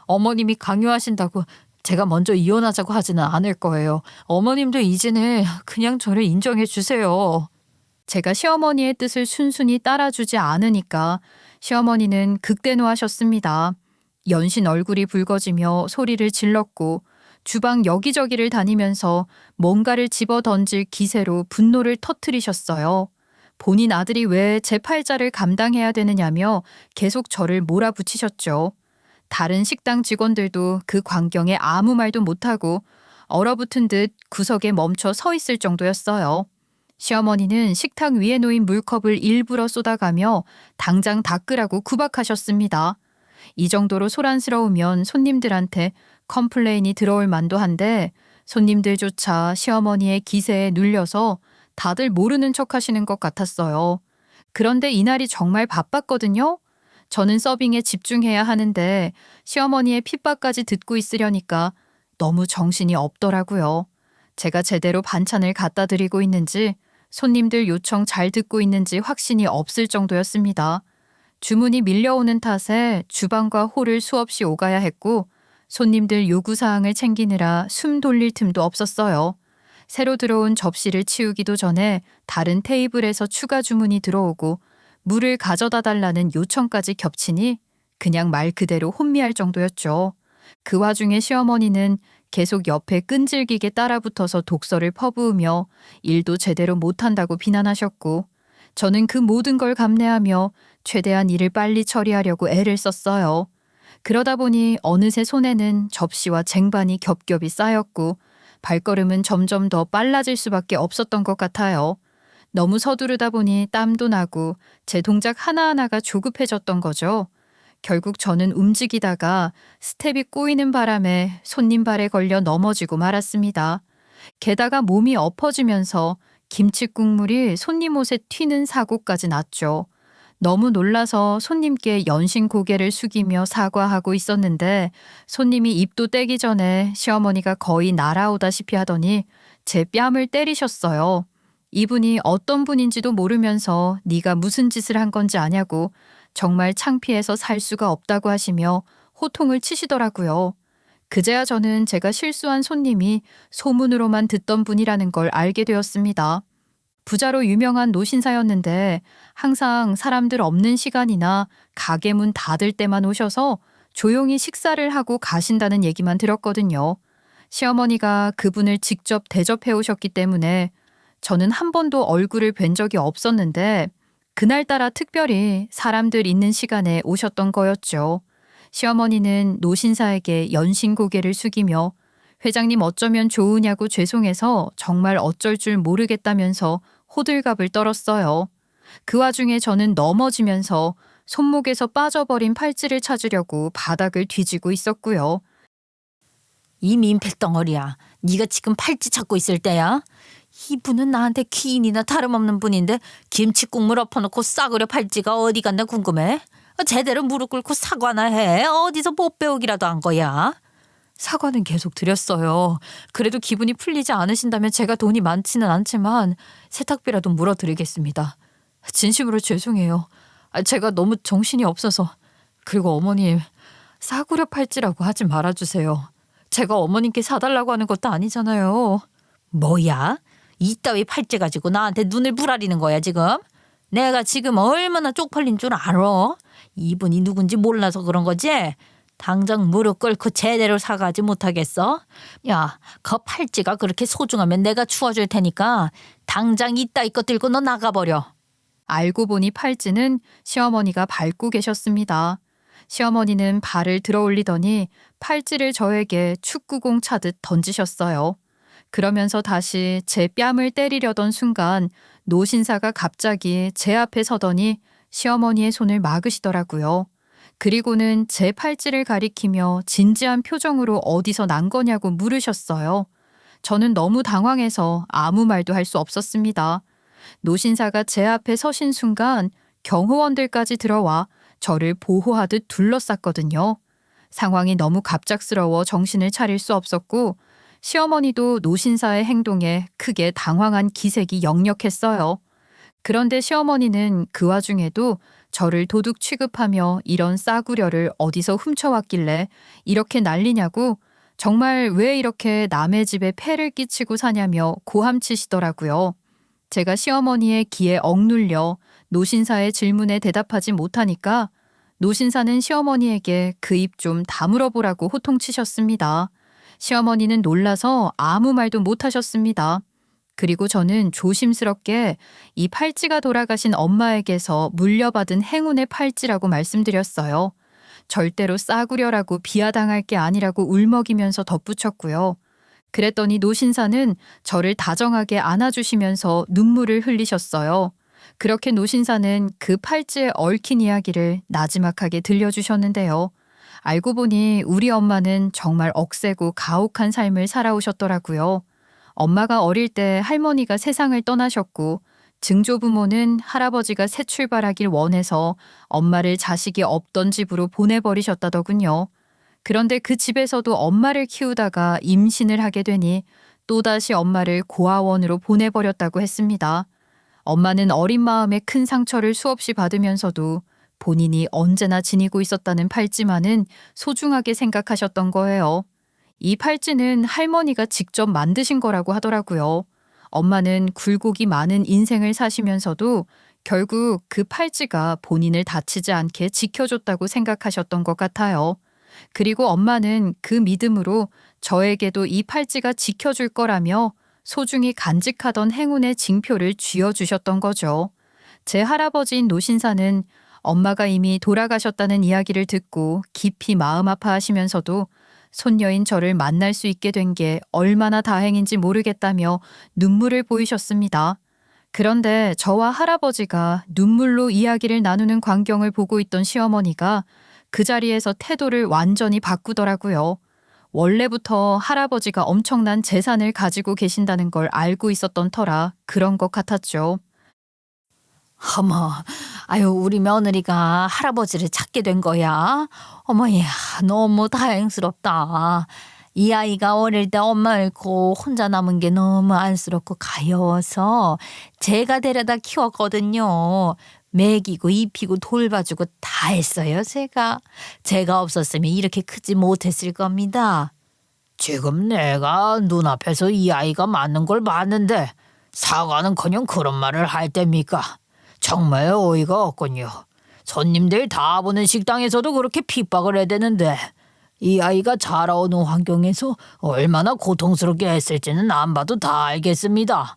어머님이 강요하신다고 제가 먼저 이혼하자고 하지는 않을 거예요. 어머님도 이제는 그냥 저를 인정해 주세요. 제가 시어머니의 뜻을 순순히 따라주지 않으니까 시어머니는 극대노하셨습니다. 연신 얼굴이 붉어지며 소리를 질렀고 주방 여기저기를 다니면서 뭔가를 집어 던질 기세로 분노를 터뜨리셨어요. 본인 아들이 왜 제 팔자를 감당해야 되느냐며 계속 저를 몰아붙이셨죠. 다른 식당 직원들도 그 광경에 아무 말도 못하고 얼어붙은 듯 구석에 멈춰 서 있을 정도였어요. 시어머니는 식탁 위에 놓인 물컵을 일부러 쏟아가며 당장 닦으라고 구박하셨습니다. 이 정도로 소란스러우면 손님들한테 컴플레인이 들어올 만도 한데 손님들조차 시어머니의 기세에 눌려서 다들 모르는 척 하시는 것 같았어요. 그런데 이날이 정말 바빴거든요. 저는 서빙에 집중해야 하는데 시어머니의 핍박까지 듣고 있으려니까 너무 정신이 없더라고요. 제가 제대로 반찬을 갖다 드리고 있는지 손님들 요청 잘 듣고 있는지 확신이 없을 정도였습니다. 주문이 밀려오는 탓에 주방과 홀을 수없이 오가야 했고 손님들 요구사항을 챙기느라 숨 돌릴 틈도 없었어요. 새로 들어온 접시를 치우기도 전에 다른 테이블에서 추가 주문이 들어오고 물을 가져다 달라는 요청까지 겹치니 그냥 말 그대로 혼미할 정도였죠. 그 와중에 시어머니는 계속 옆에 끈질기게 따라붙어서 독서를 퍼부으며 일도 제대로 못한다고 비난하셨고 저는 그 모든 걸 감내하며 최대한 일을 빨리 처리하려고 애를 썼어요. 그러다 보니 어느새 손에는 접시와 쟁반이 겹겹이 쌓였고 발걸음은 점점 더 빨라질 수밖에 없었던 것 같아요. 너무 서두르다 보니 땀도 나고 제 동작 하나하나가 조급해졌던 거죠. 결국 저는 움직이다가 스텝이 꼬이는 바람에 손님 발에 걸려 넘어지고 말았습니다. 게다가 몸이 엎어지면서 김치 국물이 손님 옷에 튀는 사고까지 났죠. 너무 놀라서 손님께 연신 고개를 숙이며 사과하고 있었는데 손님이 입도 떼기 전에 시어머니가 거의 날아오다시피 하더니 제 뺨을 때리셨어요. 이분이 어떤 분인지도 모르면서 네가 무슨 짓을 한 건지 아냐고 정말 창피해서 살 수가 없다고 하시며 호통을 치시더라고요. 그제야 저는 제가 실수한 손님이 소문으로만 듣던 분이라는 걸 알게 되었습니다. 부자로 유명한 노신사였는데 항상 사람들 없는 시간이나 가게 문 닫을 때만 오셔서 조용히 식사를 하고 가신다는 얘기만 들었거든요. 시어머니가 그분을 직접 대접해 오셨기 때문에 저는 한 번도 얼굴을 뵌 적이 없었는데 그날따라 특별히 사람들 있는 시간에 오셨던 거였죠. 시어머니는 노신사에게 연신 고개를 숙이며 회장님 어쩌면 좋으냐고 죄송해서 정말 어쩔 줄 모르겠다면서 호들갑을 떨었어요. 그 와중에 저는 넘어지면서 손목에서 빠져버린 팔찌를 찾으려고 바닥을 뒤지고 있었고요. 이 민폐덩어리야. 네가 지금 팔찌 찾고 있을 때야? 이분은 나한테 기인이나 다름없는 분인데 김치 국물 엎어놓고 싸구려 팔찌가 어디 갔나 궁금해. 제대로 무릎 꿇고 사과나 해. 어디서 못 배우기라도 한 거야. 사과는 계속 드렸어요. 그래도 기분이 풀리지 않으신다면 제가 돈이 많지는 않지만 세탁비라도 물어드리겠습니다. 진심으로 죄송해요. 제가 너무 정신이 없어서. 그리고 어머님, 싸구려 팔찌라고 하지 말아주세요. 제가 어머님께 사달라고 하는 것도 아니잖아요. 뭐야? 이따위 팔찌 가지고 나한테 눈을 부라리는 거야 지금? 내가 지금 얼마나 쪽팔린 줄 알아? 이분이 누군지 몰라서 그런 거지? 당장 무릎 꿇고 제대로 사과하지 못하겠어? 야, 그 팔찌가 그렇게 소중하면 내가 주워줄 테니까 당장 이따위 거 들고 너 나가버려. 알고 보니 팔찌는 시어머니가 밟고 계셨습니다. 시어머니는 발을 들어 올리더니 팔찌를 저에게 축구공 차듯 던지셨어요. 그러면서 다시 제 뺨을 때리려던 순간 노신사가 갑자기 제 앞에 서더니 시어머니의 손을 막으시더라고요. 그리고는 제 팔찌를 가리키며 진지한 표정으로 어디서 난 거냐고 물으셨어요. 저는 너무 당황해서 아무 말도 할 수 없었습니다. 노신사가 제 앞에 서신 순간 경호원들까지 들어와 저를 보호하듯 둘러쌌거든요. 상황이 너무 갑작스러워 정신을 차릴 수 없었고 시어머니도 노신사의 행동에 크게 당황한 기색이 역력했어요. 그런데 시어머니는 그 와중에도 저를 도둑 취급하며 이런 싸구려를 어디서 훔쳐왔길래 이렇게 난리냐고 정말 왜 이렇게 남의 집에 폐를 끼치고 사냐며 고함치시더라고요. 제가 시어머니의 기에 억눌려 노신사의 질문에 대답하지 못하니까 노신사는 시어머니에게 그 입 좀 다물어 보라고 호통치셨습니다. 시어머니는 놀라서 아무 말도 못하셨습니다. 그리고 저는 조심스럽게 이 팔찌가 돌아가신 엄마에게서 물려받은 행운의 팔찌라고 말씀드렸어요. 절대로 싸구려라고 비하당할 게 아니라고 울먹이면서 덧붙였고요. 그랬더니 노신사는 저를 다정하게 안아주시면서 눈물을 흘리셨어요. 그렇게 노신사는 그 팔찌에 얽힌 이야기를 나지막하게 들려주셨는데요. 알고 보니 우리 엄마는 정말 억세고 가혹한 삶을 살아오셨더라고요. 엄마가 어릴 때 할머니가 세상을 떠나셨고 증조부모는 할아버지가 새 출발하길 원해서 엄마를 자식이 없던 집으로 보내버리셨다더군요. 그런데 그 집에서도 엄마를 키우다가 임신을 하게 되니 또다시 엄마를 고아원으로 보내버렸다고 했습니다. 엄마는 어린 마음에 큰 상처를 수없이 받으면서도 본인이 언제나 지니고 있었다는 팔찌만은 소중하게 생각하셨던 거예요. 이 팔찌는 할머니가 직접 만드신 거라고 하더라고요. 엄마는 굴곡이 많은 인생을 사시면서도 결국 그 팔찌가 본인을 다치지 않게 지켜줬다고 생각하셨던 것 같아요. 그리고 엄마는 그 믿음으로 저에게도 이 팔찌가 지켜줄 거라며 소중히 간직하던 행운의 징표를 쥐어주셨던 거죠. 제 할아버지인 노신사는 엄마가 이미 돌아가셨다는 이야기를 듣고 깊이 마음 아파하시면서도 손녀인 저를 만날 수 있게 된 게 얼마나 다행인지 모르겠다며 눈물을 보이셨습니다. 그런데 저와 할아버지가 눈물로 이야기를 나누는 광경을 보고 있던 시어머니가 그 자리에서 태도를 완전히 바꾸더라고요. 원래부터 할아버지가 엄청난 재산을 가지고 계신다는 걸 알고 있었던 터라 그런 것 같았죠. 어머, 아유, 우리 며느리가 할아버지를 찾게 된 거야. 어머야, 너무 다행스럽다. 이 아이가 어릴 때 엄마 잃고 혼자 남은 게 너무 안쓰럽고 가여워서 제가 데려다 키웠거든요. 먹이고 입히고 돌봐주고 다 했어요, 제가. 제가 없었으면 이렇게 크지 못했을 겁니다. 지금 내가 눈앞에서 이 아이가 맞는 걸 봤는데 사과는커녕 그런 말을 할 때입니까? 정말 어이가 없군요. 손님들 다 보는 식당에서도 그렇게 핍박을 해대는데 이 아이가 자라오는 환경에서 얼마나 고통스럽게 했을지는 안 봐도 다 알겠습니다.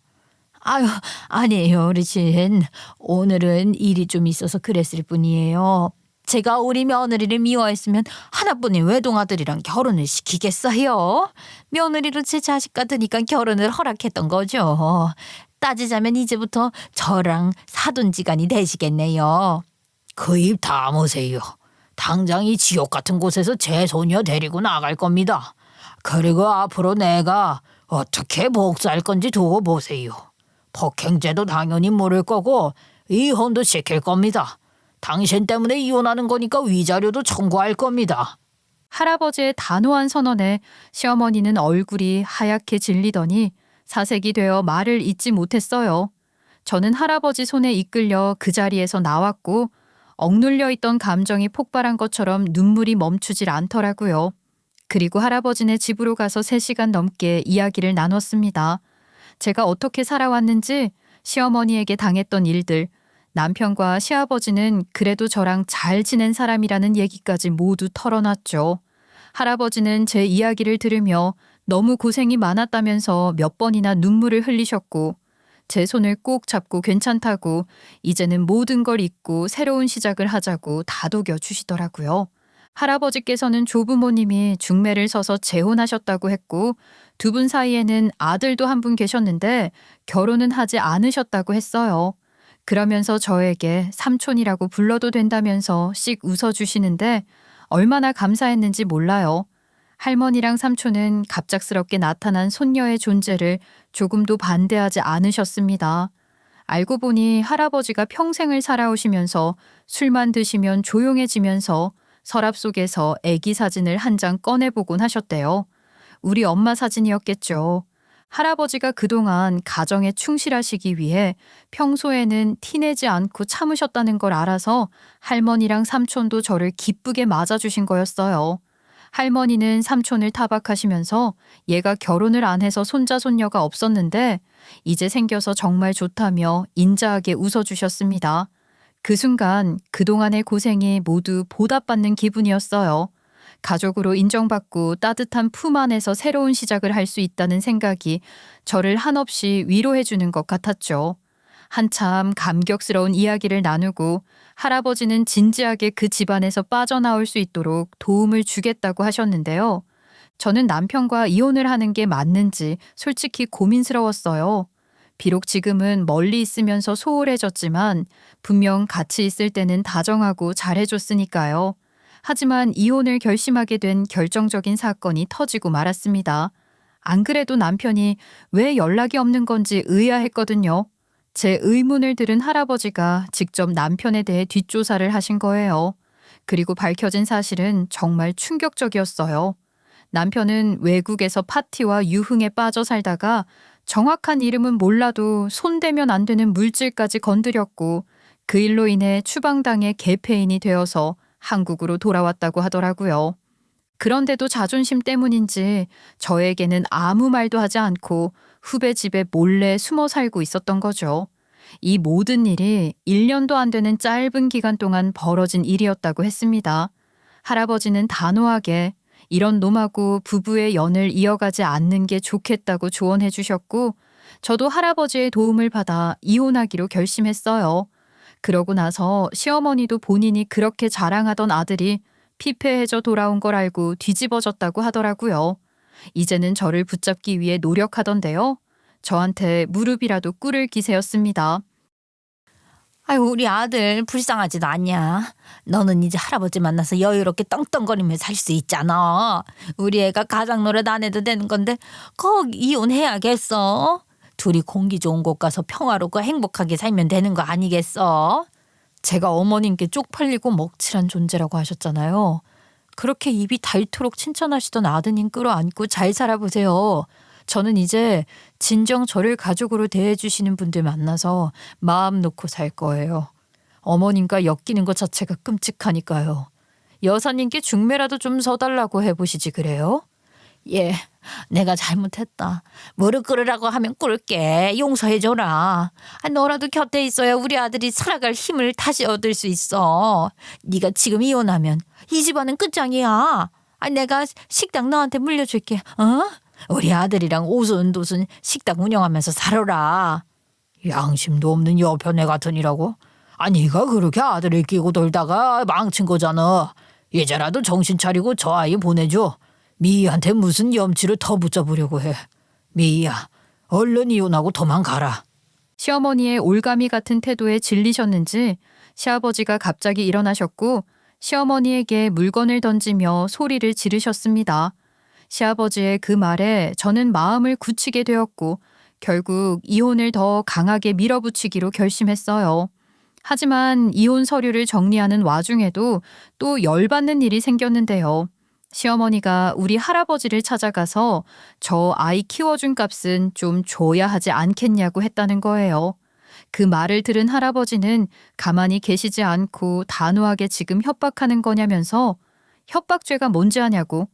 아유, 아니에요, 어르신. 오늘은 일이 좀 있어서 그랬을 뿐이에요. 제가 우리 며느리를 미워했으면 하나뿐인 외동아들이랑 결혼을 시키겠어요? 며느리로 제 자식 같으니까 결혼을 허락했던 거죠. 따지자면 이제부터 저랑 사돈지간이 되시겠네요. 그 입 다무세요. 당장 이 지옥 같은 곳에서 제 소녀 데리고 나갈 겁니다. 그리고 앞으로 내가 어떻게 복수할 건지 두고 보세요. 폭행죄도 당연히 물을 거고 이혼도 시킬 겁니다. 당신 때문에 이혼하는 거니까 위자료도 청구할 겁니다. 할아버지의 단호한 선언에 시어머니는 얼굴이 하얗게 질리더니 사색이 되어 말을 잇지 못했어요. 저는 할아버지 손에 이끌려 그 자리에서 나왔고 억눌려 있던 감정이 폭발한 것처럼 눈물이 멈추질 않더라고요. 그리고 할아버지네 집으로 가서 3시간 넘게 이야기를 나눴습니다. 제가 어떻게 살아왔는지, 시어머니에게 당했던 일들, 남편과 시아버지는 그래도 저랑 잘 지낸 사람이라는 얘기까지 모두 털어놨죠. 할아버지는 제 이야기를 들으며 너무 고생이 많았다면서 몇 번이나 눈물을 흘리셨고 제 손을 꼭 잡고 괜찮다고 이제는 모든 걸 잊고 새로운 시작을 하자고 다독여 주시더라고요. 할아버지께서는 조부모님이 중매를 서서 재혼하셨다고 했고 두 분 사이에는 아들도 한 분 계셨는데 결혼은 하지 않으셨다고 했어요. 그러면서 저에게 삼촌이라고 불러도 된다면서 씩 웃어주시는데 얼마나 감사했는지 몰라요. 할머니랑 삼촌은 갑작스럽게 나타난 손녀의 존재를 조금도 반대하지 않으셨습니다. 알고 보니 할아버지가 평생을 살아오시면서 술만 드시면 조용해지면서 서랍 속에서 아기 사진을 한 장 꺼내보곤 하셨대요. 우리 엄마 사진이었겠죠. 할아버지가 그동안 가정에 충실하시기 위해 평소에는 티내지 않고 참으셨다는 걸 알아서 할머니랑 삼촌도 저를 기쁘게 맞아주신 거였어요. 할머니는 삼촌을 타박하시면서 얘가 결혼을 안 해서 손자 손녀가 없었는데 이제 생겨서 정말 좋다며 인자하게 웃어주셨습니다. 그 순간 그동안의 고생이 모두 보답받는 기분이었어요. 가족으로 인정받고 따뜻한 품 안에서 새로운 시작을 할 수 있다는 생각이 저를 한없이 위로해주는 것 같았죠. 한참 감격스러운 이야기를 나누고 할아버지는 진지하게 그 집안에서 빠져나올 수 있도록 도움을 주겠다고 하셨는데요. 저는 남편과 이혼을 하는 게 맞는지 솔직히 고민스러웠어요. 비록 지금은 멀리 있으면서 소홀해졌지만 분명 같이 있을 때는 다정하고 잘해줬으니까요. 하지만 이혼을 결심하게 된 결정적인 사건이 터지고 말았습니다. 안 그래도 남편이 왜 연락이 없는 건지 의아했거든요. 제 의문을 들은 할아버지가 직접 남편에 대해 뒷조사를 하신 거예요. 그리고 밝혀진 사실은 정말 충격적이었어요. 남편은 외국에서 파티와 유흥에 빠져 살다가 정확한 이름은 몰라도 손대면 안 되는 물질까지 건드렸고 그 일로 인해 추방당해 개폐인이 되어서 한국으로 돌아왔다고 하더라고요. 그런데도 자존심 때문인지 저에게는 아무 말도 하지 않고 후배 집에 몰래 숨어 살고 있었던 거죠. 이 모든 일이 1년도 안 되는 짧은 기간 동안 벌어진 일이었다고 했습니다. 할아버지는 단호하게 이런 놈하고 부부의 연을 이어가지 않는 게 좋겠다고 조언해 주셨고 저도 할아버지의 도움을 받아 이혼하기로 결심했어요. 그러고 나서 시어머니도 본인이 그렇게 자랑하던 아들이 피폐해져 돌아온 걸 알고 뒤집어졌다고 하더라고요. 이제는 저를 붙잡기 위해 노력하던데요. 저한테 무릎이라도 꿇을 기세였습니다. 아유, 우리 아들 불쌍하지도 않냐. 너는 이제 할아버지 만나서 여유롭게 떵떵거리며 살 수 있잖아. 우리 애가 가장 노릇 안 해도 되는 건데 꼭 이혼해야겠어. 둘이 공기 좋은 곳 가서 평화롭고 행복하게 살면 되는 거 아니겠어? 제가 어머님께 쪽팔리고 먹칠한 존재라고 하셨잖아요. 그렇게 입이 닳도록 칭찬하시던 아드님 끌어안고 잘 살아보세요. 저는 이제 진정 저를 가족으로 대해주시는 분들 만나서 마음 놓고 살 거예요. 어머님과 엮이는 것 자체가 끔찍하니까요. 여사님께 중매라도 좀 서달라고 해보시지 그래요? 예, 내가 잘못했다. 무릎 꿇으라고 하면 꿇을게. 용서해줘라. 너라도 곁에 있어야 우리 아들이 살아갈 힘을 다시 얻을 수 있어. 네가 지금 이혼하면 이 집안은 끝장이야. 내가 식당 너한테 물려줄게. 어? 우리 아들이랑 오순도순 식당 운영하면서 살아라. 양심도 없는 여편애 같으니라고? 네가 그렇게 아들을 끼고 돌다가 망친 거잖아. 이제라도 정신 차리고 저 아이 보내줘. 미희한테 무슨 염치를 더 붙여보려고 해. 미희야, 얼른 이혼하고 도망가라. 시어머니의 올가미 같은 태도에 질리셨는지 시아버지가 갑자기 일어나셨고 시어머니에게 물건을 던지며 소리를 지르셨습니다. 시아버지의 그 말에 저는 마음을 굳히게 되었고 결국 이혼을 더 강하게 밀어붙이기로 결심했어요. 하지만 이혼 서류를 정리하는 와중에도 또 열받는 일이 생겼는데요. 시어머니가 우리 할아버지를 찾아가서 저 아이 키워준 값은 좀 줘야 하지 않겠냐고 했다는 거예요. 그 말을 들은 할아버지는 가만히 계시지 않고 단호하게 지금 협박하는 거냐면서 협박죄가 뭔지 아냐고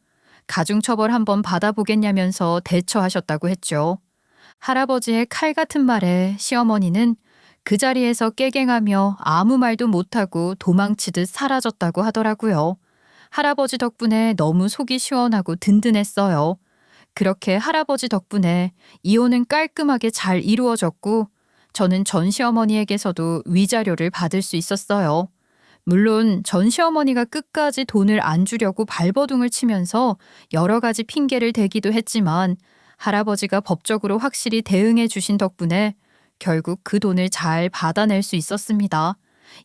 가중처벌 한번 받아보겠냐면서 대처하셨다고 했죠. 할아버지의 칼 같은 말에 시어머니는 그 자리에서 깨갱하며 아무 말도 못하고 도망치듯 사라졌다고 하더라고요. 할아버지 덕분에 너무 속이 시원하고 든든했어요. 그렇게 할아버지 덕분에 이혼은 깔끔하게 잘 이루어졌고 저는 전 시어머니에게서도 위자료를 받을 수 있었어요. 물론 전 시어머니가 끝까지 돈을 안 주려고 발버둥을 치면서 여러 가지 핑계를 대기도 했지만 할아버지가 법적으로 확실히 대응해 주신 덕분에 결국 그 돈을 잘 받아낼 수 있었습니다.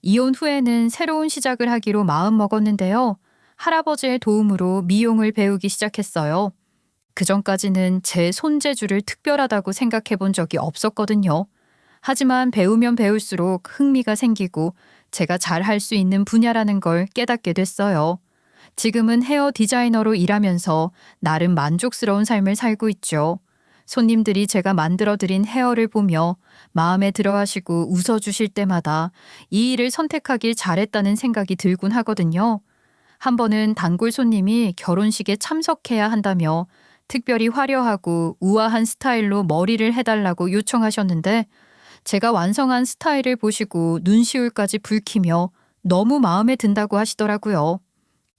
이혼 후에는 새로운 시작을 하기로 마음먹었는데요. 할아버지의 도움으로 미용을 배우기 시작했어요. 그전까지는 제 손재주를 특별하다고 생각해 본 적이 없었거든요. 하지만 배우면 배울수록 흥미가 생기고 제가 잘 할 수 있는 분야라는 걸 깨닫게 됐어요. 지금은 헤어 디자이너로 일하면서 나름 만족스러운 삶을 살고 있죠. 손님들이 제가 만들어드린 헤어를 보며 마음에 들어하시고 웃어주실 때마다 이 일을 선택하길 잘했다는 생각이 들곤 하거든요. 한 번은 단골 손님이 결혼식에 참석해야 한다며 특별히 화려하고 우아한 스타일로 머리를 해달라고 요청하셨는데 제가 완성한 스타일을 보시고 눈시울까지 붉히며 너무 마음에 든다고 하시더라고요.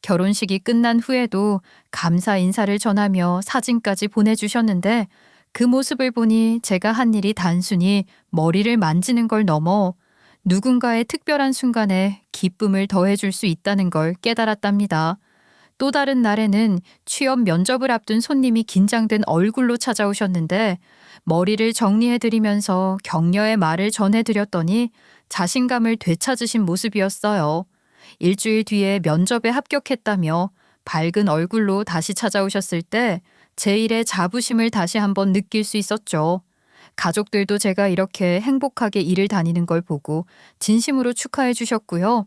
결혼식이 끝난 후에도 감사 인사를 전하며 사진까지 보내주셨는데 그 모습을 보니 제가 한 일이 단순히 머리를 만지는 걸 넘어 누군가의 특별한 순간에 기쁨을 더해줄 수 있다는 걸 깨달았답니다. 또 다른 날에는 취업 면접을 앞둔 손님이 긴장된 얼굴로 찾아오셨는데 머리를 정리해드리면서 격려의 말을 전해드렸더니 자신감을 되찾으신 모습이었어요. 일주일 뒤에 면접에 합격했다며 밝은 얼굴로 다시 찾아오셨을 때 제 일의 자부심을 다시 한번 느낄 수 있었죠. 가족들도 제가 이렇게 행복하게 일을 다니는 걸 보고 진심으로 축하해 주셨고요.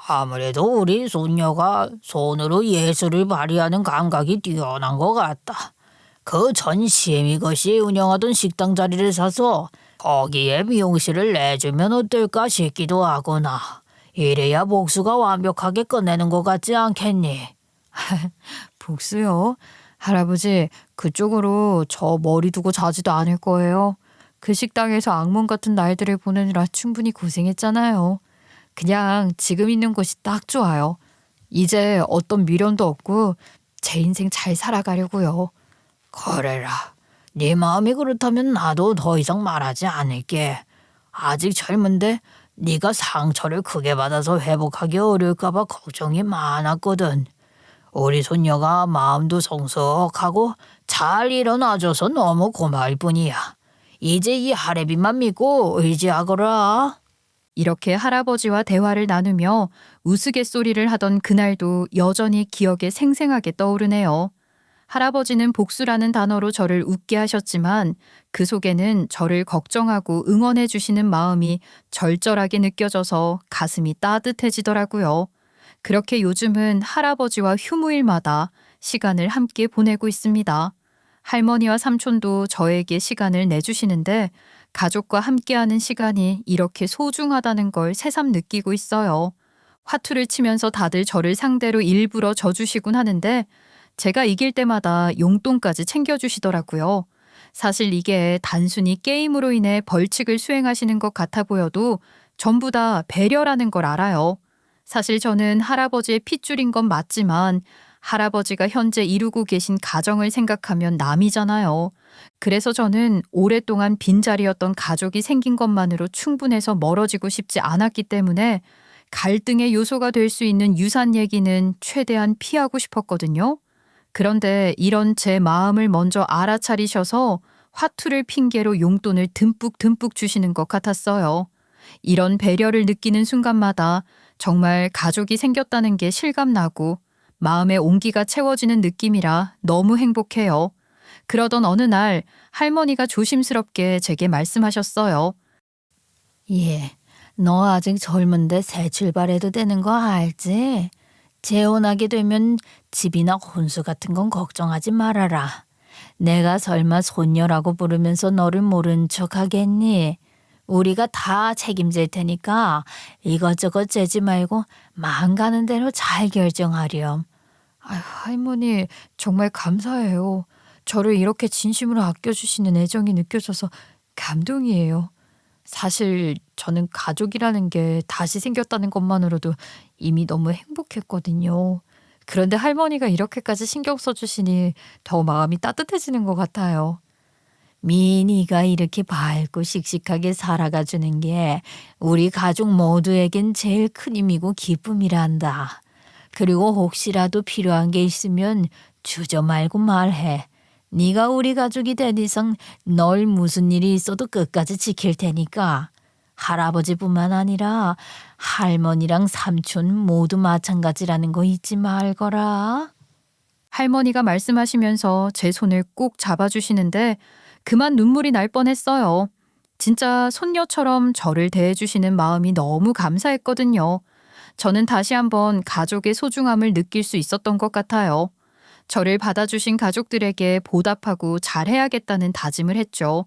아무래도 우리 손녀가 손으로 예술을 발휘하는 감각이 뛰어난 것 같다. 그 전 시애미 것이 운영하던 식당 자리를 사서 거기에 미용실을 내주면 어떨까 싶기도 하구나. 이래야 복수가 완벽하게 끝내는 것 같지 않겠니? 복수요? 할아버지, 그쪽으로 저 머리 두고 자지도 않을 거예요. 그 식당에서 악몽 같은 날들을 보내느라 충분히 고생했잖아요. 그냥 지금 있는 곳이 딱 좋아요. 이제 어떤 미련도 없고 제 인생 잘 살아가려고요. 그래라. 네 마음이 그렇다면 나도 더 이상 말하지 않을게. 아직 젊은데 네가 상처를 크게 받아서 회복하기 어려울까 봐 걱정이 많았거든. 우리 손녀가 마음도 성숙하고 잘 일어나줘서 너무 고마울 뿐이야. 이제 이 할애비만 믿고 의지하거라. 이렇게 할아버지와 대화를 나누며 우스갯소리를 하던 그날도 여전히 기억에 생생하게 떠오르네요. 할아버지는 복수라는 단어로 저를 웃게 하셨지만 그 속에는 저를 걱정하고 응원해 주시는 마음이 절절하게 느껴져서 가슴이 따뜻해지더라고요. 그렇게 요즘은 할아버지와 휴무일마다 시간을 함께 보내고 있습니다. 할머니와 삼촌도 저에게 시간을 내주시는데 가족과 함께하는 시간이 이렇게 소중하다는 걸 새삼 느끼고 있어요. 화투를 치면서 다들 저를 상대로 일부러 져주시곤 하는데 제가 이길 때마다 용돈까지 챙겨주시더라고요. 사실 이게 단순히 게임으로 인해 벌칙을 수행하시는 것 같아 보여도 전부 다 배려라는 걸 알아요. 사실 저는 할아버지의 핏줄인 건 맞지만 할아버지가 현재 이루고 계신 가정을 생각하면 남이잖아요. 그래서 저는 오랫동안 빈자리였던 가족이 생긴 것만으로 충분해서 멀어지고 싶지 않았기 때문에 갈등의 요소가 될 수 있는 유산 얘기는 최대한 피하고 싶었거든요. 그런데 이런 제 마음을 먼저 알아차리셔서 화투를 핑계로 용돈을 듬뿍 주시는 것 같았어요. 이런 배려를 느끼는 순간마다 정말 가족이 생겼다는 게 실감나고 마음의 온기가 채워지는 느낌이라 너무 행복해요. 그러던 어느 날 할머니가 조심스럽게 제게 말씀하셨어요. 예, 너 아직 젊은데 새 출발해도 되는 거 알지? 재혼하게 되면 집이나 혼수 같은 건 걱정하지 말아라. 내가 설마 손녀라고 부르면서 너를 모른 척 하겠니? 우리가 다 책임질 테니까 이것저것 재지 말고 마음 가는 대로 잘 결정하렴. 아유, 할머니 정말 감사해요. 저를 이렇게 진심으로 아껴주시는 애정이 느껴져서 감동이에요. 사실 저는 가족이라는 게 다시 생겼다는 것만으로도 이미 너무 행복했거든요. 그런데 할머니가 이렇게까지 신경 써주시니 더 마음이 따뜻해지는 것 같아요. 미니가 이렇게 밝고 씩씩하게 살아가 주는 게 우리 가족 모두에겐 제일 큰 힘이고 기쁨이란다. 그리고 혹시라도 필요한 게 있으면 주저 말고 말해. 네가 우리 가족이 된 이상 널 무슨 일이 있어도 끝까지 지킬 테니까. 할아버지뿐만 아니라 할머니랑 삼촌 모두 마찬가지라는 거 잊지 말거라. 할머니가 말씀하시면서 제 손을 꼭 잡아주시는데 그만 눈물이 날 뻔했어요. 진짜 손녀처럼 저를 대해주시는 마음이 너무 감사했거든요. 저는 다시 한번 가족의 소중함을 느낄 수 있었던 것 같아요. 저를 받아주신 가족들에게 보답하고 잘해야겠다는 다짐을 했죠.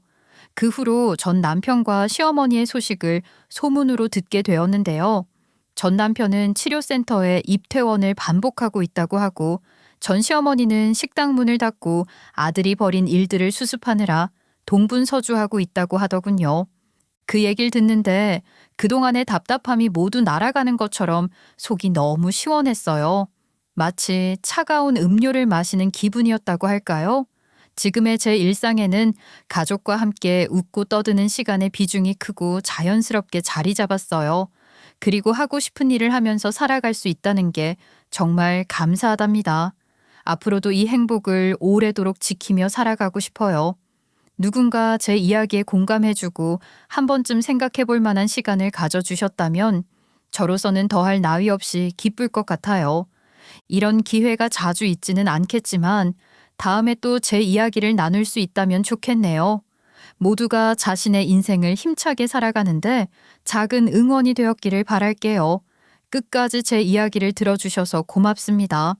그 후로 전 남편과 시어머니의 소식을 소문으로 듣게 되었는데요. 전 남편은 치료센터에 입퇴원을 반복하고 있다고 하고 전 시어머니는 식당 문을 닫고 아들이 벌인 일들을 수습하느라 동분서주하고 있다고 하더군요. 그 얘기를 듣는데 그동안의 답답함이 모두 날아가는 것처럼 속이 너무 시원했어요. 마치 차가운 음료를 마시는 기분이었다고 할까요? 지금의 제 일상에는 가족과 함께 웃고 떠드는 시간의 비중이 크고 자연스럽게 자리 잡았어요. 그리고 하고 싶은 일을 하면서 살아갈 수 있다는 게 정말 감사하답니다. 앞으로도 이 행복을 오래도록 지키며 살아가고 싶어요. 누군가 제 이야기에 공감해주고 한 번쯤 생각해 볼 만한 시간을 가져주셨다면 저로서는 더할 나위 없이 기쁠 것 같아요. 이런 기회가 자주 있지는 않겠지만 다음에 또 제 이야기를 나눌 수 있다면 좋겠네요. 모두가 자신의 인생을 힘차게 살아가는데 작은 응원이 되었기를 바랄게요. 끝까지 제 이야기를 들어주셔서 고맙습니다.